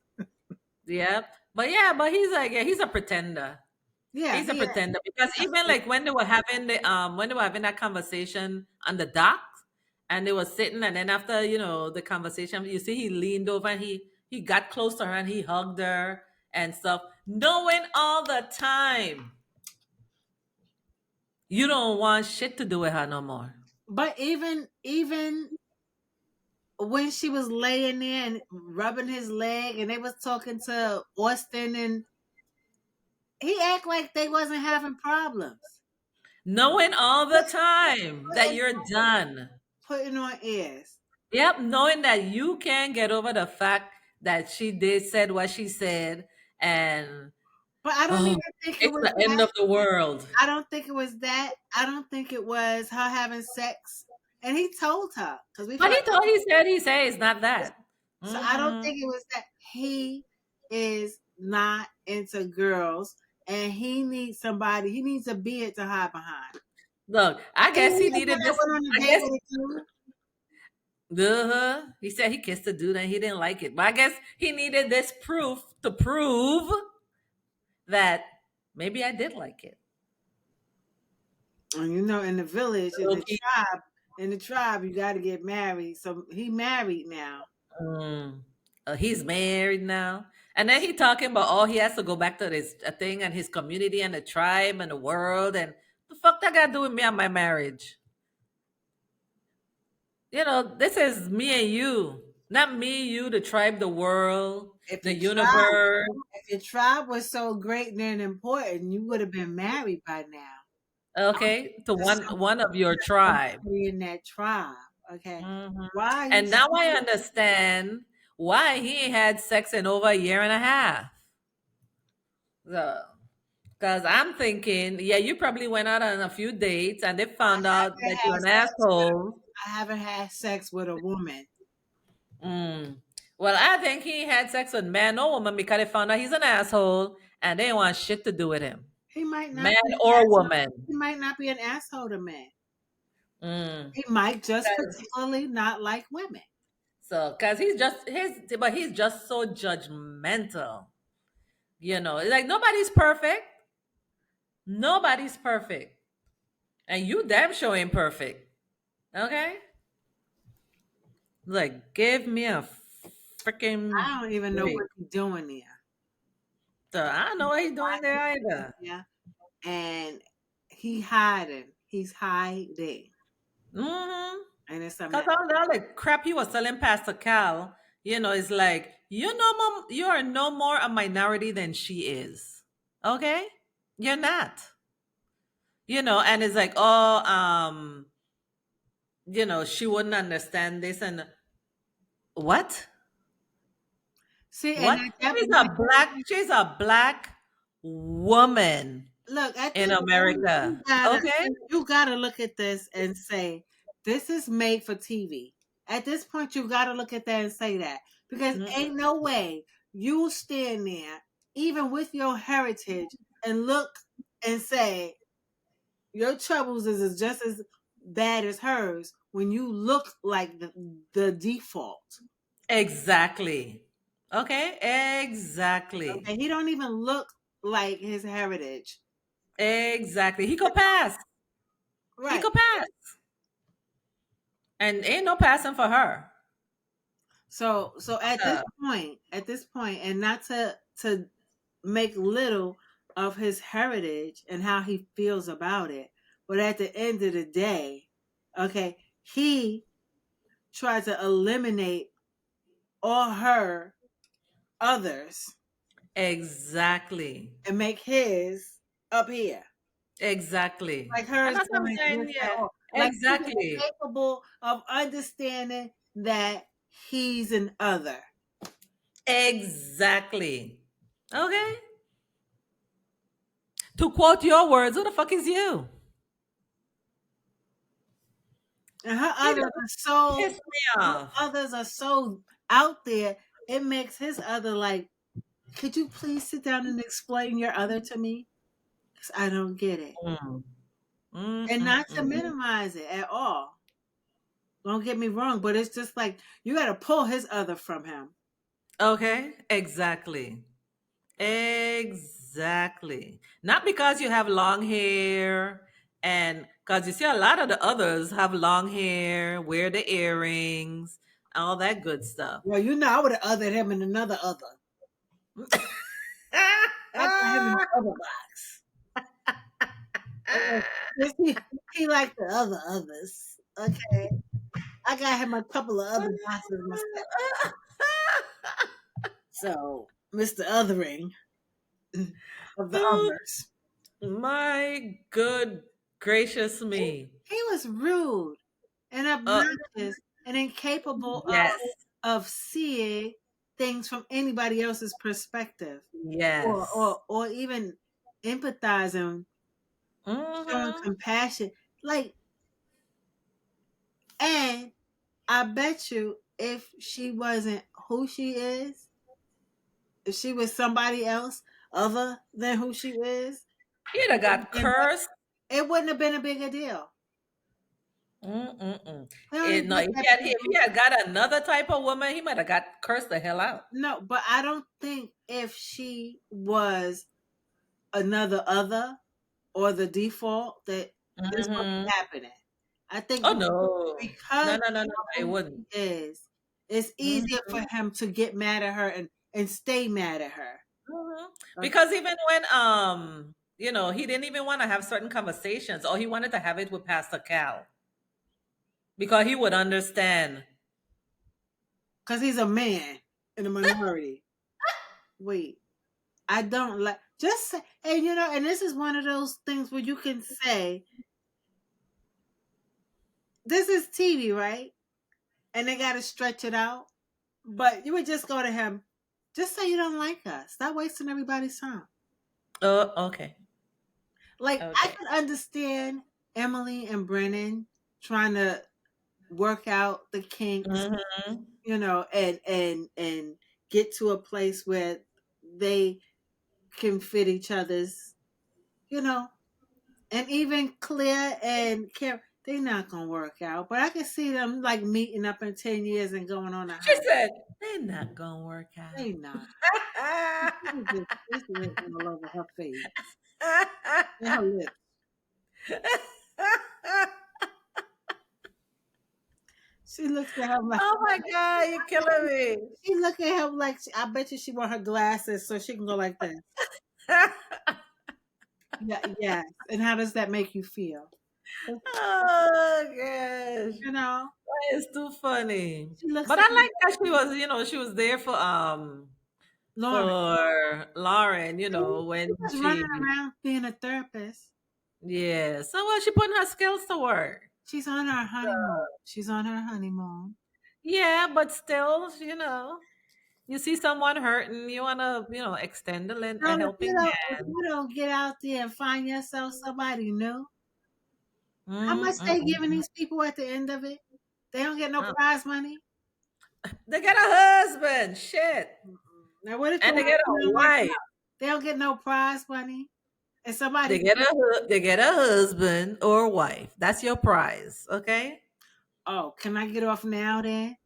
A: Yep. But yeah, but he's like, yeah, he's a pretender.
B: Yeah,
A: He's a
B: he
A: pretender because even like when they were having that conversation on the docks, and they were sitting, and then after the conversation, you see he leaned over and he got close to her and he hugged her and stuff, knowing all the time you don't want shit to do with her no more.
B: but even when she was laying there and rubbing his leg and they was talking to Austin and he act like they wasn't having problems.
A: Knowing all the time that
B: Putting,
A: you're done.
B: putting on airs.
A: Yep, knowing that you can't get over the fact that she did said what she said, and
B: But I don't
A: oh,
B: even think it
A: it's
B: was
A: the end
B: that.
A: of the world.
B: I don't think it was that. I don't think it was her having sex. And he told her because we
A: But
B: found
A: he said it's not that.
B: so I don't
A: Hmm.
B: think it was that he is not into girls and he needs somebody, he needs a beard to hide behind.
A: Look, I
B: And
A: guess
B: he
A: he
B: the one
A: needed
B: that
A: this.
B: went on a
A: I
B: date
A: guess
B: with a dude.
A: he said he kissed the dude and he didn't like it. But I guess he needed this proof to prove that maybe I did like it.
B: And in the village,
A: Okay.
B: in the tribe, you got to get married. So he married now.
A: Mm. He's married now. And then he talking about, oh, he has to go back to this thing and his community and the tribe and the world, and the fuck that got to do with me and my marriage? This is me and you. Not me, you, the tribe, the world,
B: If
A: the
B: your tribe,
A: universe.
B: if your tribe was so great and important, you would have been married by now. I'm
A: Okay, to
B: the
A: one of your tribe.
B: somebody in that tribe. Okay,
A: Hmm.
B: why are you?
A: And now I understand why he ain't had sex in over a year and a half. So, because I'm thinking, yeah, you probably went out on a few dates and they found out
B: I
A: that
B: haven't
A: you're
B: had
A: an
B: sex.
A: asshole.
B: I haven't had sex with a woman.
A: Mm. Well, I think he had sex with man or woman because they found out he's an asshole and they want shit to do with him,
B: He might not
A: man
B: be an
A: or
B: asshole.
A: woman.
B: He might not be an asshole to men.
A: Mm.
B: He might just
A: 'Cause-
B: particularly not like women.
A: So, because he's just so judgmental. It's like nobody's perfect. Nobody's perfect. And you damn sure ain't perfect. Okay? Like, give me a freaking
B: I don't even know
A: break.
B: what he's doing there.
A: So, I don't know what he's doing there either.
B: Yeah, and He's hiding,
A: Mm-hmm.
B: and it's a
A: Because
B: mess.
A: all the other crap he was telling Pastor Cal, is like, you are no more a minority than she is. Okay? You're not. And it's like, oh, she wouldn't understand this and what?
B: See, and
A: What?
B: at that point,
A: She's a black woman
B: look at
A: in
B: this point,
A: America. Okay?
B: you gotta look at this and say this is made for TV. At this point, you gotta look at that and say that because
A: Mm-mm.
B: ain't no way you stand there, even with your heritage, and look and say your troubles is just as bad as hers when you look like the default.
A: Exactly. Okay? Exactly.
B: Okay, he don't even look like his heritage.
A: Exactly. He could pass. He
B: Right.
A: could pass. And ain't no passing for her.
B: So
A: Uh,
B: at this point, and not to make little of his heritage and how he feels about it, but at the end of the day, okay, he tried to eliminate all her others
A: exactly.
B: and make his up here.
A: Exactly.
B: Like
A: And
B: hers
A: that's what I'm
B: don't
A: saying.
B: exist at
A: Yeah.
B: all. Like he's
A: Exactly.
B: incapable of understanding that he's an other.
A: Exactly. Okay? To quote your words, who the fuck is you?
B: And her
A: You
B: others
A: know,
B: are so
A: piss me off.
B: out there, it makes his other like, could you please sit down and explain your other to me? Because I don't get it.
A: Mm. Mm,
B: And
A: mm,
B: not to
A: mm.
B: minimize it at all. Don't get me wrong, but it's just like you gotta pull his other from him.
A: Okay, exactly. Exactly. Not because you have long hair, and because you see a lot of the others have long hair, wear the earrings, all that good stuff.
B: Well, I would have othered him in another other. I got him in the other box. Okay. 'Cause he liked the other others. Okay. I got him a couple of other boxes myself. So, Mr. Othering of the others.
A: My good gracious me.
B: He was rude and
A: Uh,
B: obnoxious and incapable
A: yes,
B: of seeing things from anybody else's perspective
A: yes.
B: or even empathizing, showing
A: Hmm.
B: compassion. Like, and I bet you if she wasn't who she is, if she was somebody else other than who she is,
A: He'd
B: it
A: have
B: wouldn't have
A: got
B: been,
A: cursed.
B: it wouldn't have been a bigger deal.
A: Mm-mm-mm.
B: It don't even
A: No,
B: look
A: if
B: that big.
A: if he had got another type of woman, he might have got cursed the hell out.
B: No, but I don't think if she was another other or the default that this would be
A: Hmm.
B: happening. I think
A: Oh no,
B: because
A: no,
B: of
A: it
B: who
A: wouldn't.
B: she is, it's easier for
A: Hmm.
B: him to get mad at her and stay mad at her.
A: Hmm.
B: Okay.
A: Because even when he didn't even want to have certain conversations, or he wanted to have it with Pastor Cal because he would understand.
B: because he's a man in a minority. Wait, I don't like just say, and and this is one of those things where you can say this is TV, right? And they got to stretch it out. But you would just go to him, just say you don't like us. Stop wasting everybody's time.
A: Oh, okay.
B: Like I
A: Okay.
B: could understand Emily and Brennan trying to work out the kinks,
A: Mm-hmm.
B: and get to a place where they can fit each other's, you know, and even Claire and Kim, they're not gonna work out. But I can see them like meeting up in 10 years and going on a
A: She
B: hike.
A: said, they're not gonna work out.
B: They not. This lip all over her face and her lips. She looks at him like
A: Oh my God, you're killing me.
B: she look at him like I bet you she want her glasses so she can go like this. Yeah, yes. And how does that make you feel?
A: Oh gosh.
B: You know,
A: That is too funny.
B: she looks
A: But
B: at
A: I
B: him,
A: like that she was there
B: Lauren.
A: for Lauren,
B: She
A: when
B: was running
A: she
B: around being a therapist.
A: yeah. So well, she putting her skills to work.
B: She's on her honeymoon. She's on her honeymoon.
A: Yeah, but still, you see someone hurting, you wanna, extend a
B: Girl,
A: helping
B: if
A: hand.
B: you don't get out there and find yourself somebody new, how
A: Mm,
B: much
A: mm,
B: they giving
A: mm.
B: these people at the end of it? They don't get no
A: Uh,
B: prize money.
A: They get a husband, shit,
B: Mm-mm. Now, what if the
A: and they get a
B: husband don't work
A: wife.
B: out? They don't get no prize money. And
A: They
B: somebody,
A: get they get a husband or wife. That's your prize, okay?
B: oh, can I get off now then?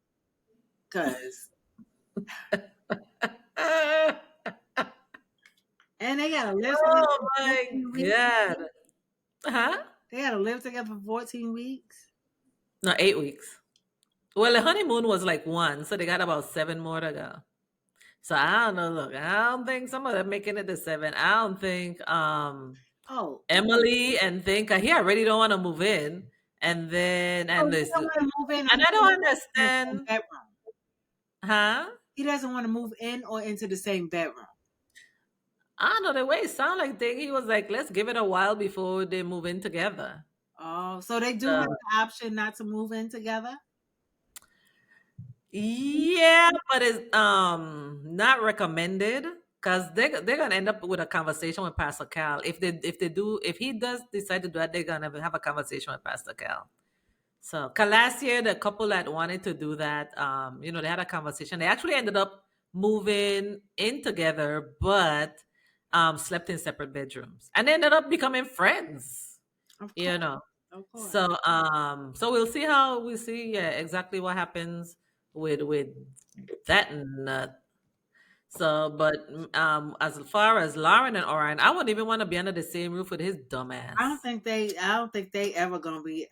B: Cause
A: oh
B: and they gotta live together for
A: my
B: 14 weeks.
A: god. Huh?
B: They gotta live together for 14 weeks.
A: No, 8 weeks. Well, the honeymoon was like one, so they got about 7 more to go. So I don't know. Look, I don't think some of them making it to 7. I don't think
B: Oh,
A: Emily and think he already don't want to move in, and then
B: oh,
A: and
B: he
A: this
B: don't want to move in or
A: and I
B: into
A: don't
B: the same
A: understand,
B: bedroom.
A: huh?
B: He doesn't want to move in or into the same bedroom.
A: I don't know the way it sound like thing. He was like, let's give it a while before they move in together.
B: Oh, so they do have
A: So
B: the option not to move in together?
A: yeah, but it's not recommended because they're gonna end up with a conversation with Pastor Cal. If he does decide to do that, they're gonna have a conversation with Pastor Cal. So, 'cause last year the couple that wanted to do that, they had a conversation. They actually ended up moving in together, but slept in separate bedrooms, and they ended up becoming friends.
B: Of
A: You
B: course,
A: know,
B: of course.
A: so we'll see yeah, exactly what happens with that nut. So, but as far as Lauren and Orion, I wouldn't even want to be under the same roof with his dumbass.
B: I don't think they ever gonna be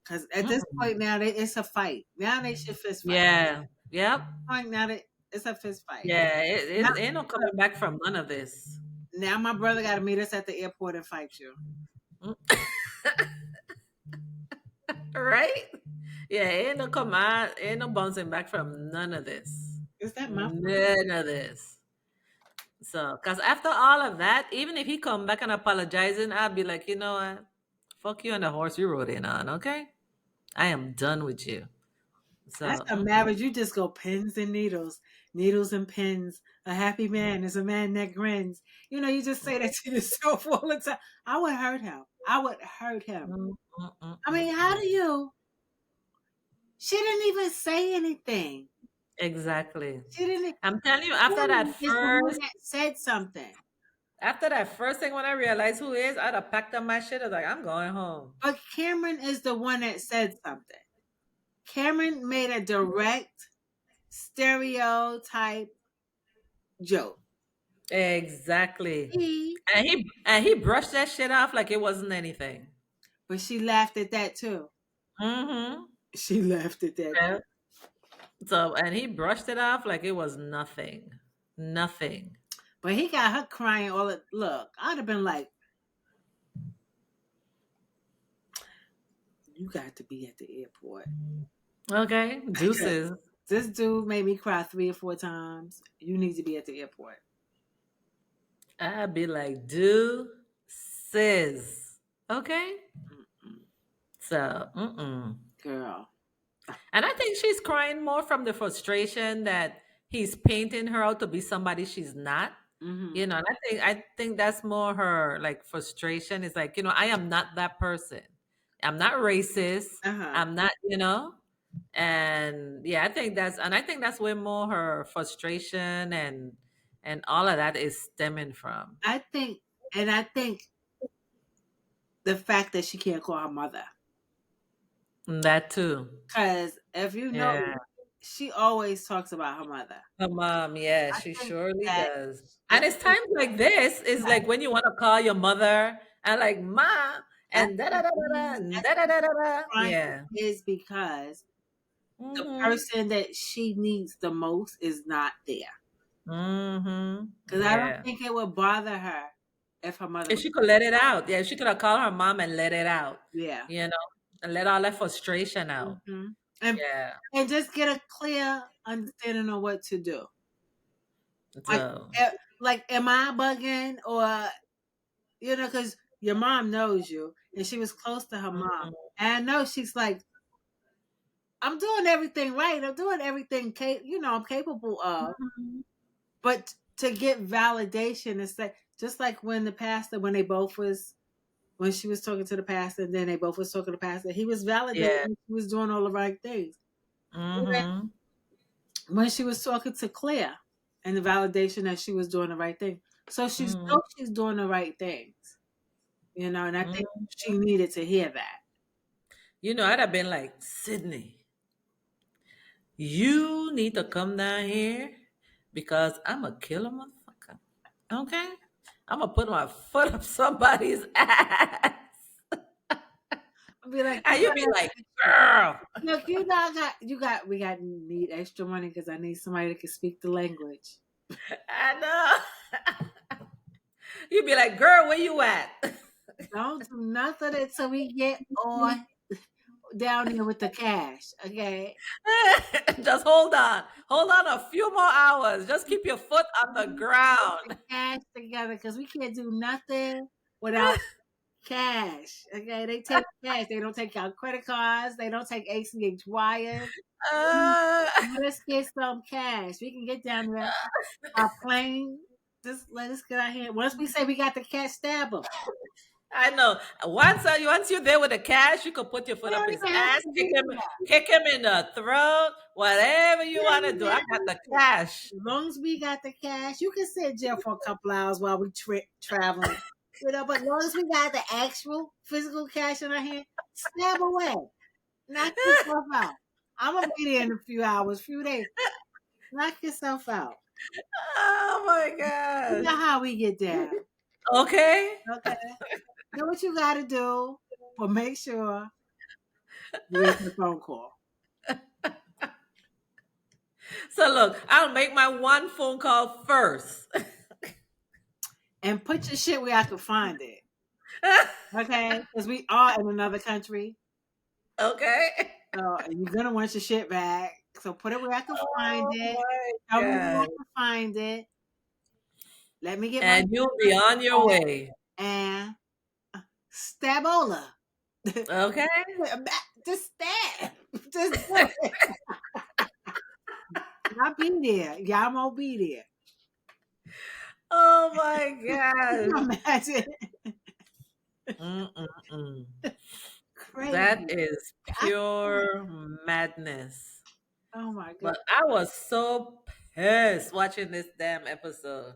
B: because at this
A: Mm-mm.
B: point now it's a fight. Now they should fist fight.
A: Yeah. Yep.
B: Point now that it's a fist fight.
A: Yeah.
B: Now,
A: It ain't no coming back from none of this.
B: now my brother got to meet us at the airport and fight you.
A: Mm. Right? Yeah. Ain't no bouncing back from none of this.
B: Is that my phone?
A: None of this. So, because after all of that, even if he come back and apologizing, I'll be like, you know what? Fuck you and the horse you rode in on, okay? I am done with you.
B: That's
A: So,
B: a marriage. You just go pins and needles, needles and pins. A happy man is a man that grins. You just say that to yourself all the time. I would hurt him. I would hurt him.
A: mm, mm, mm,
B: I
A: mm,
B: mean, how
A: mm.
B: do you? She didn't even say anything.
A: Exactly.
B: She didn't.
A: I'm telling you,
B: Cameron is the one that said something.
A: after that first thing when I realized who is, I'd have packed up my shit. I was like, I'm going home.
B: But Cameron is the one that said something. Cameron made a direct stereotype joke.
A: Exactly.
B: He,
A: And he brushed that shit off like it wasn't anything.
B: but she laughed at that too.
A: Mm-hmm.
B: She laughed at that
A: Yeah.
B: too.
A: So and he brushed it off like it was nothing. Nothing.
B: But he got her crying all the look. I'd have been like, you got to be at the airport.
A: Okay.
B: Because
A: Deuces.
B: This dude made me cry 3 or 4 times. You need to be at the airport.
A: I'd be like, do sis. Okay?
B: Mm-mm.
A: So, mm-mm.
B: Girl.
A: And I think she's crying more from the frustration that he's painting her out to be somebody she's not.
B: Mm-hmm.
A: You know, and I think that's more her like frustration is like, I am not that person. I'm not racist.
B: Uh-huh.
A: I'm not, and yeah, I think that's where more her frustration and all of that is stemming from.
B: I think, and I think the fact that she can't call her mother.
A: That too.
B: Because if you know,
A: Yeah.
B: she always talks about her mother.
A: Her mom, yeah,
B: I
A: she
B: think
A: surely
B: that,
A: does.
B: I
A: And it's
B: think
A: times like this is like when you want to call your mother and like ma
B: I
A: and da da
B: think
A: da da da
B: he's
A: and
B: I
A: da da
B: think
A: da da da.
B: crying
A: Yeah.
B: is because the
A: Mhm.
B: person that she needs the most is not there.
A: Mhm.
B: Because I don't
A: Yeah.
B: think it would bother her if her mother
A: If
B: was
A: she could let it out, yeah, she could have called her mom and let it out,
B: yeah.
A: you know, and let all that frustration out.
B: Hmm. And
A: Yeah.
B: and just get a clear understanding of what to do. Like,
A: So.
B: like, am I bugging or because your mom knows you and she was close to her mom,
A: Mhm.
B: and I know she's like, I'm doing everything right. I'm doing everything I'm capable of.
A: Mhm.
B: But to get validation and say, just like when the pastor, when they both was, when she was talking to the pastor, and then they both was talking to the pastor, he was validating
A: Yeah.
B: she was doing all the right things.
A: Mhm.
B: When she was talking to Claire, and the validation that she was doing the right thing, so she's
A: Mhm.
B: knows she's doing the right things, and I think
A: Mhm.
B: she needed to hear that.
A: I'd have been like, Sydney, you need to come down here because I'm a killer motherfucker. Okay? I'm gonna put my foot up somebody's ass.
B: I'll be like,
A: And you be like, girl.
B: look, we got need extra money because I need somebody that can speak the language.
A: I know. You be like, girl, where you at?
B: Don't do nothing until we get on down here with the cash, okay?
A: Just hold on. Hold on a few more hours. Just keep your foot on the
B: Get the
A: ground.
B: cash together because we can't do nothing without cash. Okay, they take cash. They don't take out credit cards. They don't take ACH wires.
A: Uh,
B: Let us get some cash. We can get down there. Our plane. Just let us get out here. Once we say we got the cash, stab them.
A: I know. Once you're there with the cash, you can put your
B: We
A: foot up
B: don't
A: his
B: even have
A: ass,
B: to
A: kick
B: be
A: him,
B: there.
A: kick him in the throat, whatever
B: We
A: you want
B: don't
A: to
B: even
A: do. I
B: have
A: got
B: to
A: the
B: be there.
A: cash.
B: As long as we got the cash, you can sit in jail for a couple hours while we traveling. But as long as we got the actual physical cash in our hand, stab away. Knock yourself out. I'm gonna be there in a few hours, few days. Knock yourself out.
A: Oh my
B: You
A: gosh.
B: know how we get down.
A: Okay.
B: Okay. Do what you gotta do, but make sure you answer the phone call.
A: So look, I'll make my one phone call first.
B: And put your shit where I can find it. Okay? Because we are in another country.
A: Okay.
B: So you're gonna want your shit back. So put it where I can find
A: Oh
B: it.
A: my
B: Tell me where I
A: god.
B: can find it. Let me get my
A: And you'll be on your way.
B: and stabola.
A: Okay.
B: Just stab. Just do it. I'll be there. Y'all won't be there.
A: Oh my
B: Can
A: gosh.
B: you imagine?
A: Mm-mm-mm. That
B: Crazy.
A: is
B: I can't.
A: pure madness.
B: Oh my god.
A: But I was so pissed watching this damn episode.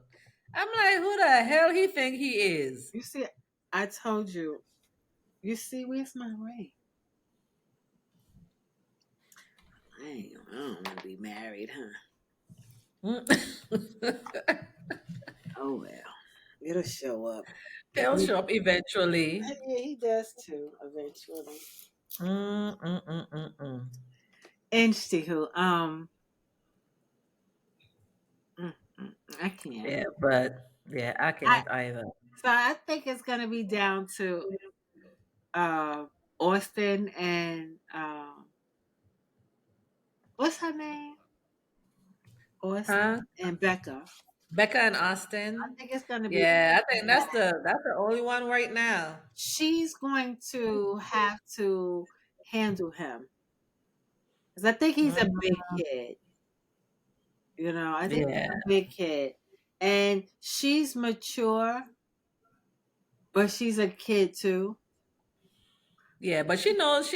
A: I'm like, who the hell he think he is?
B: You see, I told you. You see, where's my ring? I don't want to be married, huh?
A: Mm.
B: Oh well. It'll show up.
A: He'll show up eventually.
B: Yeah, he does too, eventually.
A: Mm-mm-mm-mm-mm.
B: Anywho, mm, I can't.
A: Yeah, but yeah, I
B: I
A: can't either.
B: so I think it's gonna be down to uh Austin and What's her name?
A: Huh?
B: Austin and Becca.
A: Becca and
B: I
A: Austin.
B: think it's going to be
A: Yeah, I think
B: bad.
A: that's the only one right now.
B: She's going to have to handle him because I think he's a
A: Mhm.
B: big kid. I think he's
A: Yeah,
B: a big kid, and she's mature, but she's a kid too.
A: yeah, but she knows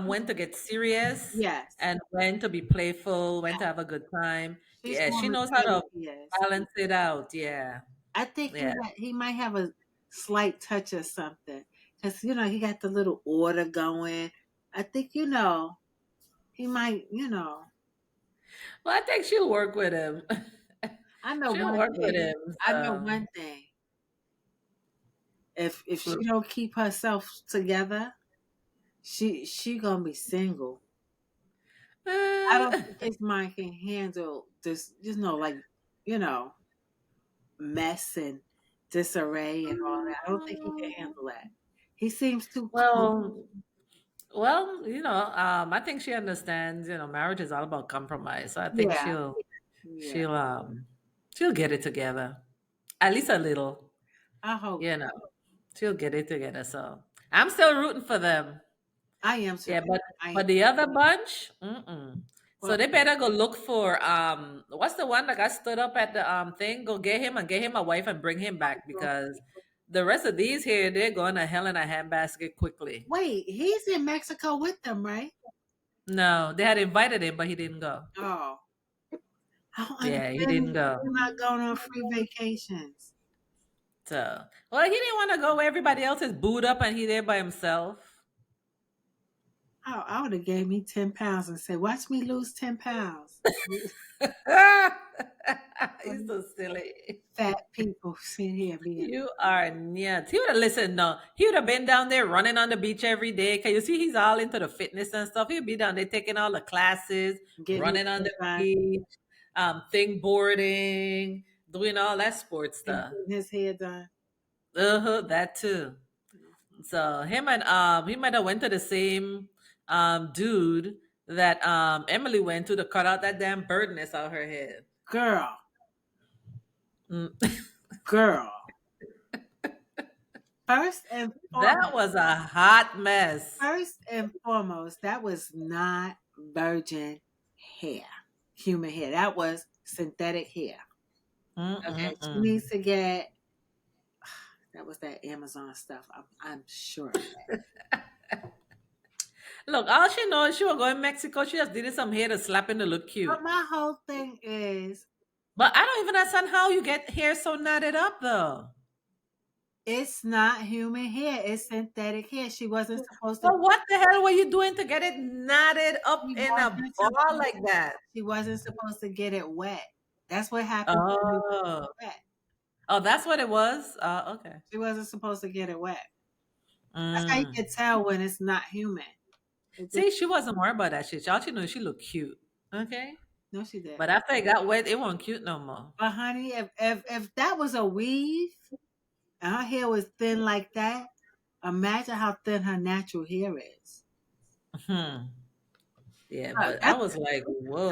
A: when to get serious
B: Yes,
A: and when to be playful, when to
B: yeah,
A: have a good time.
B: she's
A: Yeah,
B: more
A: she knows how
B: mature than
A: to
B: he is.
A: balance it out. Yeah,
B: I think
A: yeah.
B: he might have a slight touch or something because he got the little order going. I think he might.
A: Well, I think she'll work with him.
B: I know
A: She'll
B: one
A: work with
B: thing.
A: him.
B: I know
A: So,
B: one thing. If she don't keep herself together, she gonna be single. I don't
A: uh,
B: think his mind can handle this. Like you know, mess and disarray and all that. I don't think he can handle that. He seems too calm.
A: well, I think she understands. Marriage is all about compromise. So I think
B: Yeah,
A: she'll
B: yeah.
A: she'll um she'll get it together, at least a little.
B: I hope
A: You know, she'll get it together. So I'm still rooting for them.
B: I am too.
A: Yeah, but
B: I am.
A: but the other bunch, mm-mm. So
B: Well,
A: they better go look for what's the one that got stood up at the thing? Go get him and get him a wife and bring him back because the rest of these here they're going to hell in a handbasket quickly.
B: wait, he's in Mexico with them, right?
A: No, they had invited him, but he didn't go.
B: Oh, I don't
A: Yeah, he
B: understand
A: didn't
B: these
A: go.
B: people not going on free vacations.
A: So, well, he didn't want to go where everybody else is booed up and he there by himself.
B: I would have gave me 10 pounds and said, "Watch me lose 10 pounds."
A: He's so silly.
B: Fat people sit here being
A: You are nuts. He would have listened. No, he would have been down there running on the beach every day. Cause you see, he's all into the fitness and stuff. He'd be down there taking all the classes,
B: getting his
A: running on
B: hair
A: the
B: done
A: beach, thing boarding, doing all that sports
B: and
A: stuff.
B: getting his hair done.
A: That too. So him and he might have went to the same dude that Emily went to cut out that damn bird nest out her head.
B: Girl,
A: Mm.
B: girl. First and
A: That
B: foremost,
A: was a hot mess.
B: that was not virgin hair, human hair. That was synthetic hair. Okay, she
A: Mm-mm-mm.
B: needs to get. That was that Amazon stuff. I'm sure of that.
A: Look, all she knows, she was going to Mexico. She just did some hair to slap in to look
B: But
A: cute.
B: my whole thing is,
A: But I don't even understand how you get hair so knotted up, though.
B: it's not human hair. It's synthetic hair. She wasn't supposed to.
A: But what the hell were you doing to get it knotted up
B: She
A: in a
B: wasn't
A: ball
B: supposed.
A: like that?
B: She wasn't supposed to get it wet. That's what happens when you
A: Oh,
B: get it wet.
A: oh, that's what it was. Okay.
B: She wasn't supposed to get it wet. That's how you
A: Mm.
B: can tell when it's not human. It just
A: See, she wasn't worried about that shit. All she knew she looked cute. Okay.
B: no, she did.
A: But after it got wet, it wasn't cute no more.
B: But honey, if that was a weave and her hair was thin like that, imagine how thin her natural hair is.
A: Hmm. Yeah,
B: Look,
A: but I was like,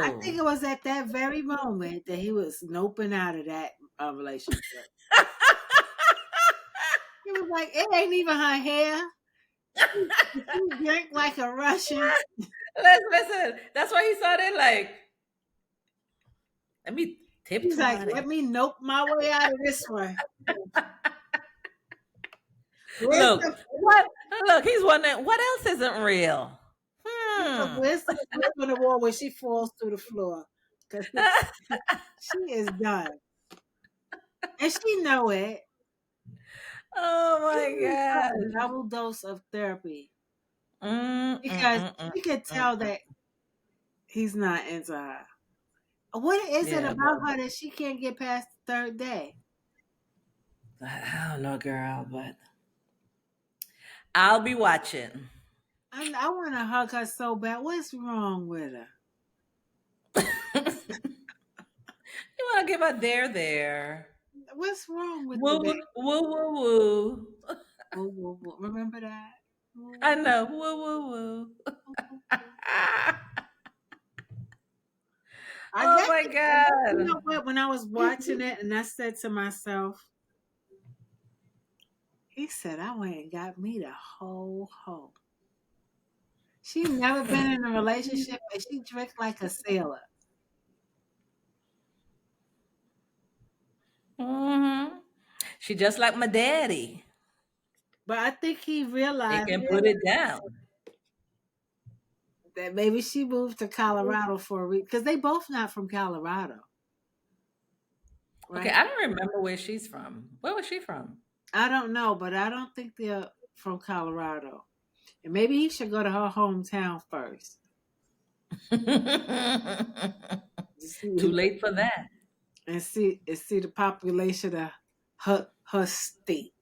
B: I think
A: whoa.
B: it was at that very moment that he was noping out of that relationship. He was like, it ain't even her hair. She drank like a Russian.
A: Listen. That's why he started like, let me
B: He's
A: tiptoe
B: like,
A: out of
B: let
A: it.
B: me nope my way out of this one. Where's
A: Look,
B: the
A: what? Look, he's wondering what else isn't real. Hmm.
B: where's the flip on the wall where she falls through the floor? Because she is done. And she know it.
A: Oh
B: She
A: my
B: needs a
A: gosh.
B: double dose of therapy
A: Mm, mm,
B: because
A: mm, mm,
B: she could
A: mm.
B: tell that he's not into her. What is it
A: Yeah,
B: about her that she can't get past the third day?
A: I don't know, girl, but I'll be watching.
B: I want to hug her so bad. What's wrong with her?
A: You want to give a there.
B: What's wrong with the
A: Woo,
B: baby?
A: woo, woo, woo.
B: Woo, woo, woo. Remember that? Woo,
A: I
B: woo,
A: know. Woo, woo, woo.
B: woo, woo, woo. I
A: Oh
B: guess
A: my
B: you
A: God.
B: know what? When I was watching it, and I said to myself, he said, I went and got me the whole hoe. She never been in a relationship, but she drink like a sailor.
A: Hmm. She just like my daddy.
B: But I think he
A: They
B: realized
A: can put it down.
B: that maybe she moved to Colorado for a reason because they both not from Colorado,
A: Okay,
B: right?
A: I don't remember where she's from. Where was she from?
B: I don't know, but I don't think they're from Colorado. And maybe he should go to her hometown first to
A: Too
B: see
A: late for that.
B: and see the population of her state.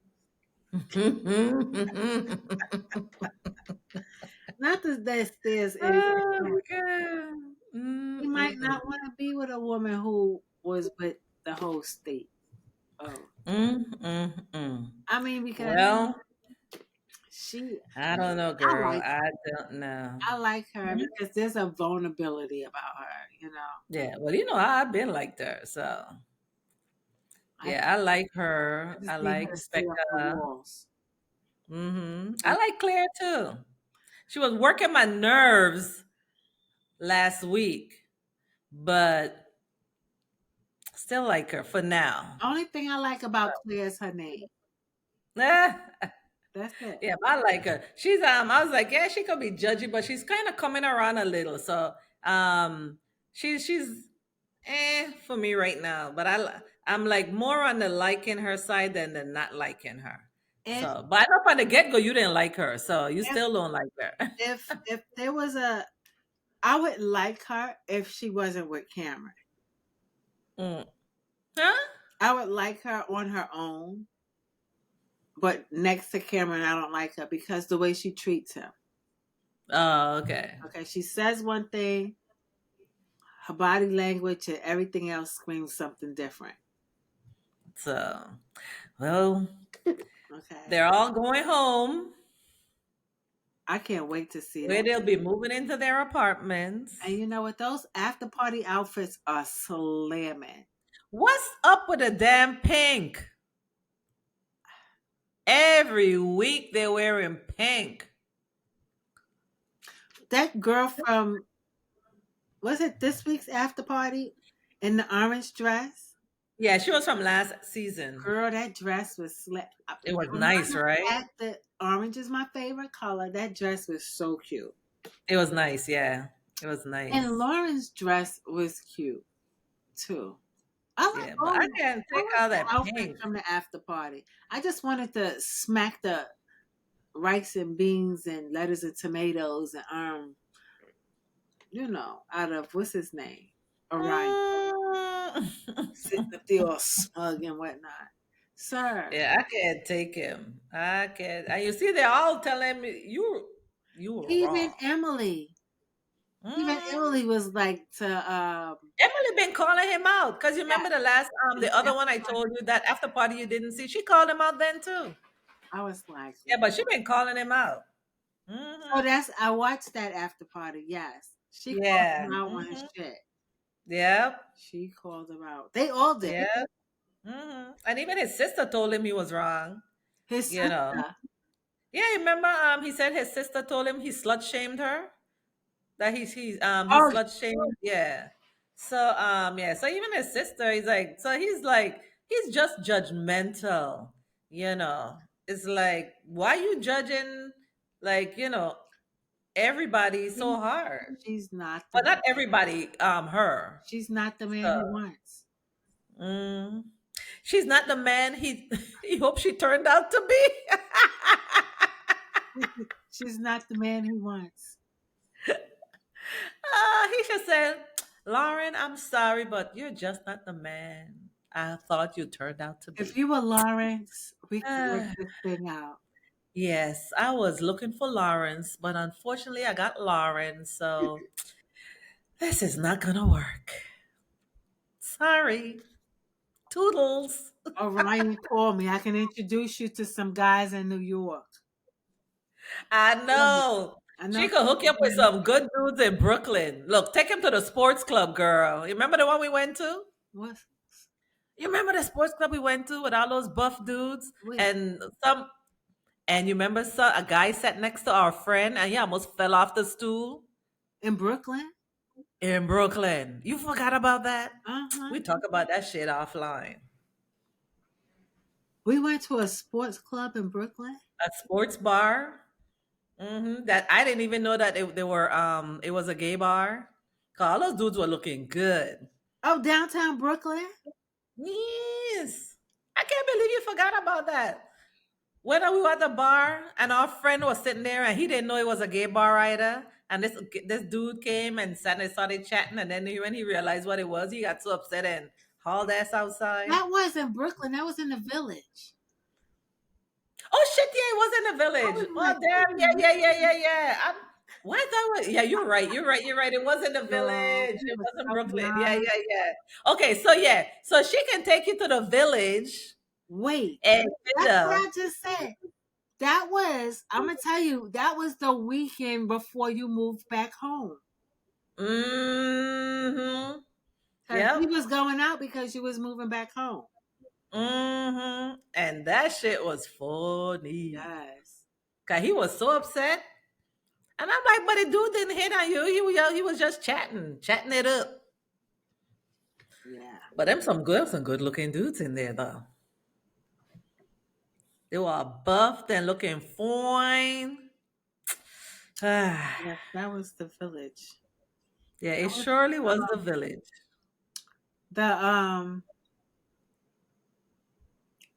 B: Not that there's anything
A: Oh
B: wrong.
A: God.
B: He might
A: Mm-mm.
B: not want to be with a woman who was with the whole state. Oh,
A: Mm-mm-mm.
B: I mean, because
A: Well,
B: she,
A: I don't know,
B: I
A: girl.
B: like
A: I don't know.
B: I like her
A: Mhm.
B: because there's a vulnerability about her. You know,
A: Yeah, well, I've been like her, so
B: I
A: yeah, I like her.
B: I just
A: I
B: need her
A: like
B: to stay
A: respect
B: up the
A: her.
B: walls.
A: I like Claire too. She was working my nerves last week, but still like her for now.
B: Only thing I like about Claire is her name. That's it.
A: Yeah, I like her. She's I was like, yeah, she could be judgy, but she's kind of coming around a little. So she's for me right now. But I'm like more on the liking her side than the not liking her.
B: If
A: So but I know from the get go you didn't like her, so you
B: if
A: still don't like her.
B: if there was I would like her if she wasn't with Cameron.
A: Mm. Huh?
B: I would like her on her own, but next to Cameron, I don't like her because the way she treats him.
A: Oh, okay.
B: Okay, she says one thing, her body language and everything else screams something different.
A: So well,
B: Okay,
A: they're all going home
B: I can't wait to see
A: where
B: that.
A: they'll be moving into their
B: And
A: apartments.
B: you know what? Those after party outfits are slamming.
A: What's up with the damn pink? Every week they're wearing pink.
B: That girl from was it this week's after party in the orange dress?
A: Yeah, she was from last season.
B: Girl, that dress was
A: It was nice,
B: remember the
A: right?
B: fact that orange is my favorite color. That dress was so cute.
A: It was nice, yeah. It was
B: And
A: nice.
B: Lauren's dress was cute too. I like
A: Yeah, but
B: all
A: I can't
B: I
A: take
B: like
A: all
B: the
A: that
B: outfits
A: pink.
B: from the after party. I just wanted to smack the rice and beans and lettuce and tomatoes and out of what's his name? Orion. Sitting
A: Mm.
B: up there all smug and whatnot. Sir,
A: Yeah, I can't take him. I can't. And you see, they're all telling me you were
B: even
A: wrong.
B: Emily was like to
A: Emily been calling him out because you
B: yeah,
A: remember the last
B: in
A: the
B: the
A: other
B: after
A: one I
B: party.
A: told you that after party you didn't see. She called him out then too.
B: I was like,
A: Yeah, but she been calling him out.
B: oh,
A: Hmm.
B: that's I watched that after party. Yes, she called
A: Yeah.
B: him out on his
A: Hmm.
B: shit.
A: Yep.
B: She called him out. They all did.
A: Yep. And even his sister told him he was wrong.
B: His
A: You know.
B: sister.
A: Yeah, you remember? He said his sister told him he slut shamed her. That he
B: Oh,
A: slut shamed. Yeah. So yeah. So even his sister, he's just judgmental. You know. It's like why you judging like everybody
B: she,
A: so hard?
B: she's not
A: But
B: the
A: not everybody. Her.
B: she's not the man
A: So.
B: he wants.
A: Mm, she's not the man he he hoped she turned out to be.
B: She's not the man he wants.
A: He should say, Lauren, I'm sorry, but you're just not the man I thought you turned out to
B: If
A: be.
B: you were Lawrence, we could work
A: Ah,
B: this thing out.
A: yes, I was looking for Lawrence, but unfortunately I got Lauren, so this is not gonna work. Sorry. Toodles.
B: Orion, call me. I can introduce you to some guys in New York.
A: I
B: Love it.
A: know.
B: I know
A: She could hook you up with some good dudes in Brooklyn. Look, take him to the sports club, girl. You remember the one we went to?
B: what's
A: You remember the sports club we went to with all those buff dudes
B: wait
A: and some? And you remember a guy sat next to our friend and he almost fell off the stool
B: in Brooklyn?
A: in Brooklyn. You forgot about that?
B: Uh-huh.
A: We talk about that shit offline.
B: We went to a sports club in Brooklyn.
A: A sports bar. That I didn't even know that they were it was a gay bar. 'Cause all those dudes were looking good.
B: Oh, downtown Brooklyn?
A: Yes. I can't believe you forgot about that. When we were at the bar and our friend was sitting there and he didn't know it was a gay bar either. And this dude came and sat and started chatting. And then when he realized what it was, he got so upset and hauled ass outside.
B: That was in Brooklyn. That was in the village.
A: Oh shit, yeah, it was in the
B: I
A: village.
B: was
A: Oh
B: like,
A: damn, yeah. Why that was yeah, you're right. It was in the
B: girl,
A: village.
B: we
A: It
B: were
A: was in
B: so
A: Brooklyn.
B: young.
A: Yeah. Okay, so yeah. So she can take you to the village
B: Wait,
A: and get
B: that's what
A: the
B: I just said. That was, I'm gonna tell you, that was the weekend before you moved back home.
A: mm-hmm.
B: Cause he
A: Yep.
B: was going out because you was moving back home.
A: And that shit was funny.
B: Yes.
A: Cause he was so upset. And I'm like, but the dude didn't hit on you. He was just chatting it up.
B: Yeah.
A: But some good looking dudes in there though. They were buffed and looking fine. Yeah,
B: Yes, that was the village.
A: it
B: That was
A: surely was the village.
B: the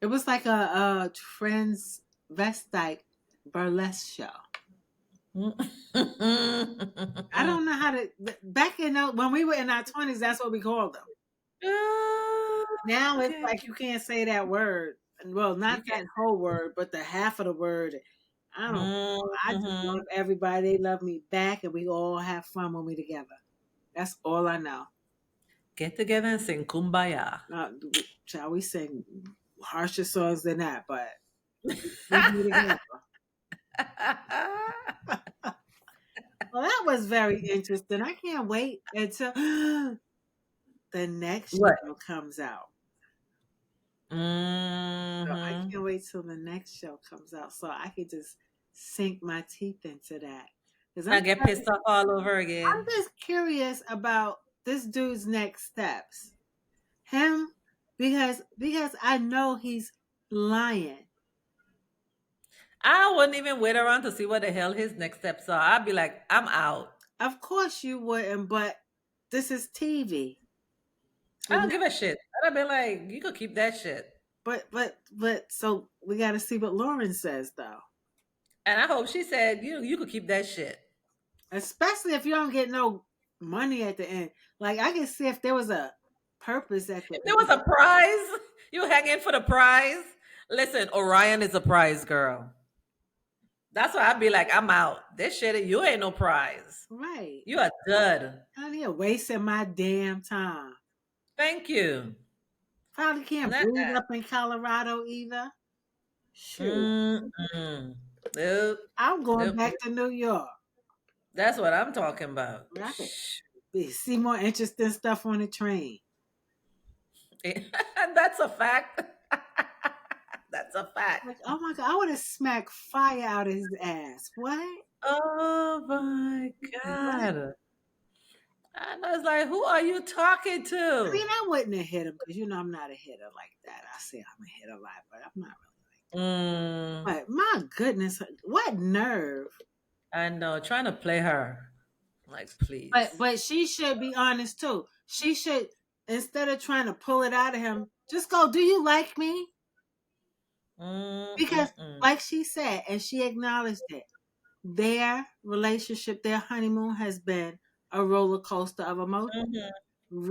B: it was like a transvestite burlesque show. I don't know how to back in when we were in our 20s, that's what we called them. Now it's
A: Okay.
B: like you can't say that word. Well,
A: You
B: not
A: can.
B: that whole word, but the half of the word. I don't know. I just
A: Mhm.
B: love everybody. They love me back, and we all have fun when we together. That's all I know.
A: Get together and sing Kumbaya.
B: Shall we sing harsher songs than that? But we be together. Well, that was very interesting. I can't wait until the next
A: What?
B: show comes out. So I
A: Hmm.
B: can't wait till the next show comes out so I can just sink my teeth into that. Because
A: I get pissed off all over
B: I'm
A: again.
B: just curious about this dude's next steps. Him, because I know he's lying.
A: I wouldn't even wait around to see what the hell his next steps are. I'd be like, I'm out.
B: Of course you wouldn't, but this is TV.
A: I
B: And
A: don't give a shit. I'd be like, you could keep that shit.
B: but so we got to see what Lauren says though.
A: And I hope she said, you could keep that shit.
B: Especially if you don't get no money at the end. Like I can see if there was a purpose at the
A: If there was a prize, you hang in for the prize. Listen, Orion is a prize girl. That's why I'd be like, I'm out. This shit, you ain't no prize.
B: right.
A: You a dud.
B: Out here wasting my damn time.
A: Thank you.
B: Probably can't
A: Not
B: breathe
A: that.
B: up in Colorado either. Shoot.
A: Mm-mm. Nope.
B: I'm going
A: Nope.
B: back to New York.
A: That's what I'm talking about.
B: Where I could see more interesting stuff on the train.
A: And that's a fact. That's a fact.
B: Like, oh my god, I would have smacked fire out of his ass. What?
A: Oh my
B: What?
A: God. I was like, who are you talking
B: I mean,
A: to?
B: I wouldn't have hit him because you know I'm not a hitter like that. I say I'm a hitter a lot, but I'm not
A: Mm,
B: really. But my goodness, what nerve!
A: I know. Trying to play her. Like,
B: But
A: please.
B: but she should be honest too. She should instead of trying to pull it out of him, just go. Do you like me? Because
A: Mm.
B: like she said, and she acknowledged it, their relationship, their honeymoon has been a roller coaster of emotion.
A: Mhm.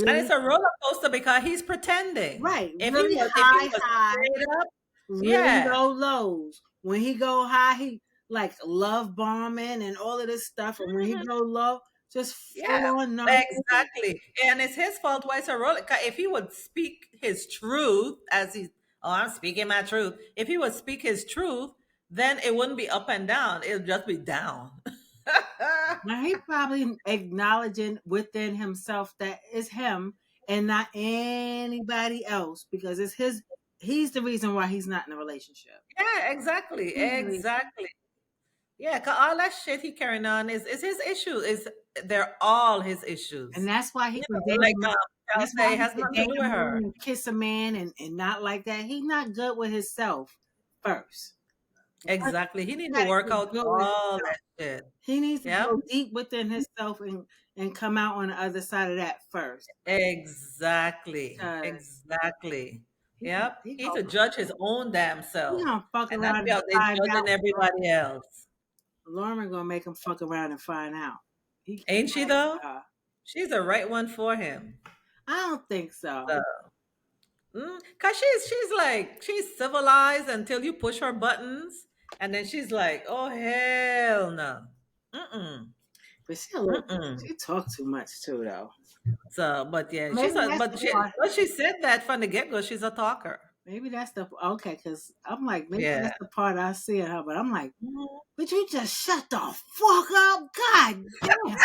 A: And it's
B: Really,
A: a roller coaster because he's pretending.
B: right? Really
A: If he
B: high
A: was
B: highs,
A: straight up,
B: really
A: yeah,
B: low lows. When he go high, he like love bombing and all of this stuff, and when he
A: mhm,
B: go low, just
A: yeah,
B: full on narcissism.
A: exactly. And it's his fault why it's a roller. 'Cause if he would speak his truth, oh, I'm speaking my truth. If he would speak his truth, then it wouldn't be up and down. It would just be down.
B: Now he probably acknowledging within himself that it's him and not anybody else because it's his. He's the reason why he's not in a relationship.
A: Yeah, exactly.
B: He's the reason.
A: Exactly. Yeah, 'cause all that shit he carrying on is his issue. Is they're all his
B: And
A: issues.
B: that's why he
A: You
B: can
A: know, like
B: date.
A: Cal
B: That's
A: say,
B: why
A: it
B: he
A: has
B: can
A: nothing to
B: date
A: do
B: a
A: with
B: man
A: her.
B: and kiss a man and not like that. He's not good with himself first. First,
A: Exactly. He
B: he
A: need to
B: got to
A: work
B: get
A: out
B: good with
A: all
B: himself.
A: that shit.
B: He needs to
A: Yep.
B: go deep within himself and come out on the other side of that first.
A: Exactly.
B: Because
A: Exactly.
B: he
A: Yep.
B: he
A: He
B: go
A: to judge his own damn
B: he
A: self
B: gonna fuck
A: and not
B: around
A: be
B: and
A: out there
B: find out.
A: judging everybody else.
B: Lauren gonna make him fuck around and find out. He can't
A: Ain't she
B: hang
A: though?
B: with her.
A: She's the right one for him.
B: I don't think so.
A: So, 'cause she's civilized until you push her buttons, and then she's like, "Oh hell no, mm
B: But she a little,
A: mm."
B: she talk too much too though.
A: So, but yeah,
B: Maybe that's the part.
A: but she said that from the get go. She's a talker.
B: Maybe that's the okay, because I'm like, maybe
A: Yeah.
B: that's the part I see in her, but I'm like,
A: Mhm.
B: would you just shut the fuck up? God damn.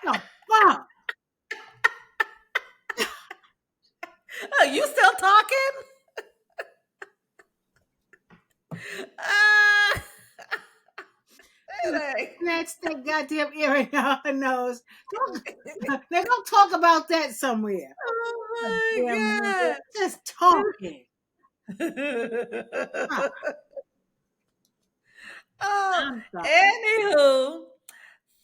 B: The fuck?
A: Oh, you still talking? Ah, like,
B: Snatch that goddamn earring out her nose. They're gonna talk about that somewhere.
A: oh
B: Damn nigga.
A: my
B: Just talking. Ah,
A: god. Oh,
B: I'm sorry.
A: anywho,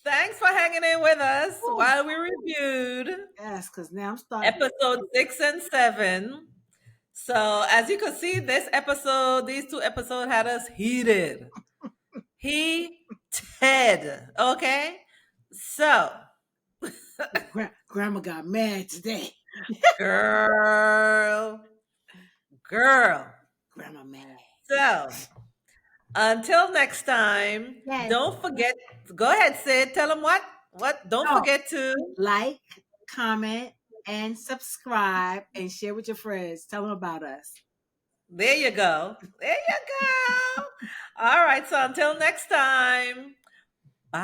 A: thanks for hanging in with us
B: Whew.
A: while we reviewed
B: Yes, because now I'm starting.
A: episode 6 and 7. So, as you can see, these two episodes had us heated. Heated. Okay? So,
B: Grandma got mad today.
A: girl, girl.
B: Grandma mad.
A: So, until next time,
B: Yes.
A: don't forget, go ahead, Sid. Tell them what? What? Don't
B: Oh,
A: forget to.
B: like, comment, and subscribe, and share with your friends. Tell them about us.
A: There you go. There you go. All right. So until next time. Bye.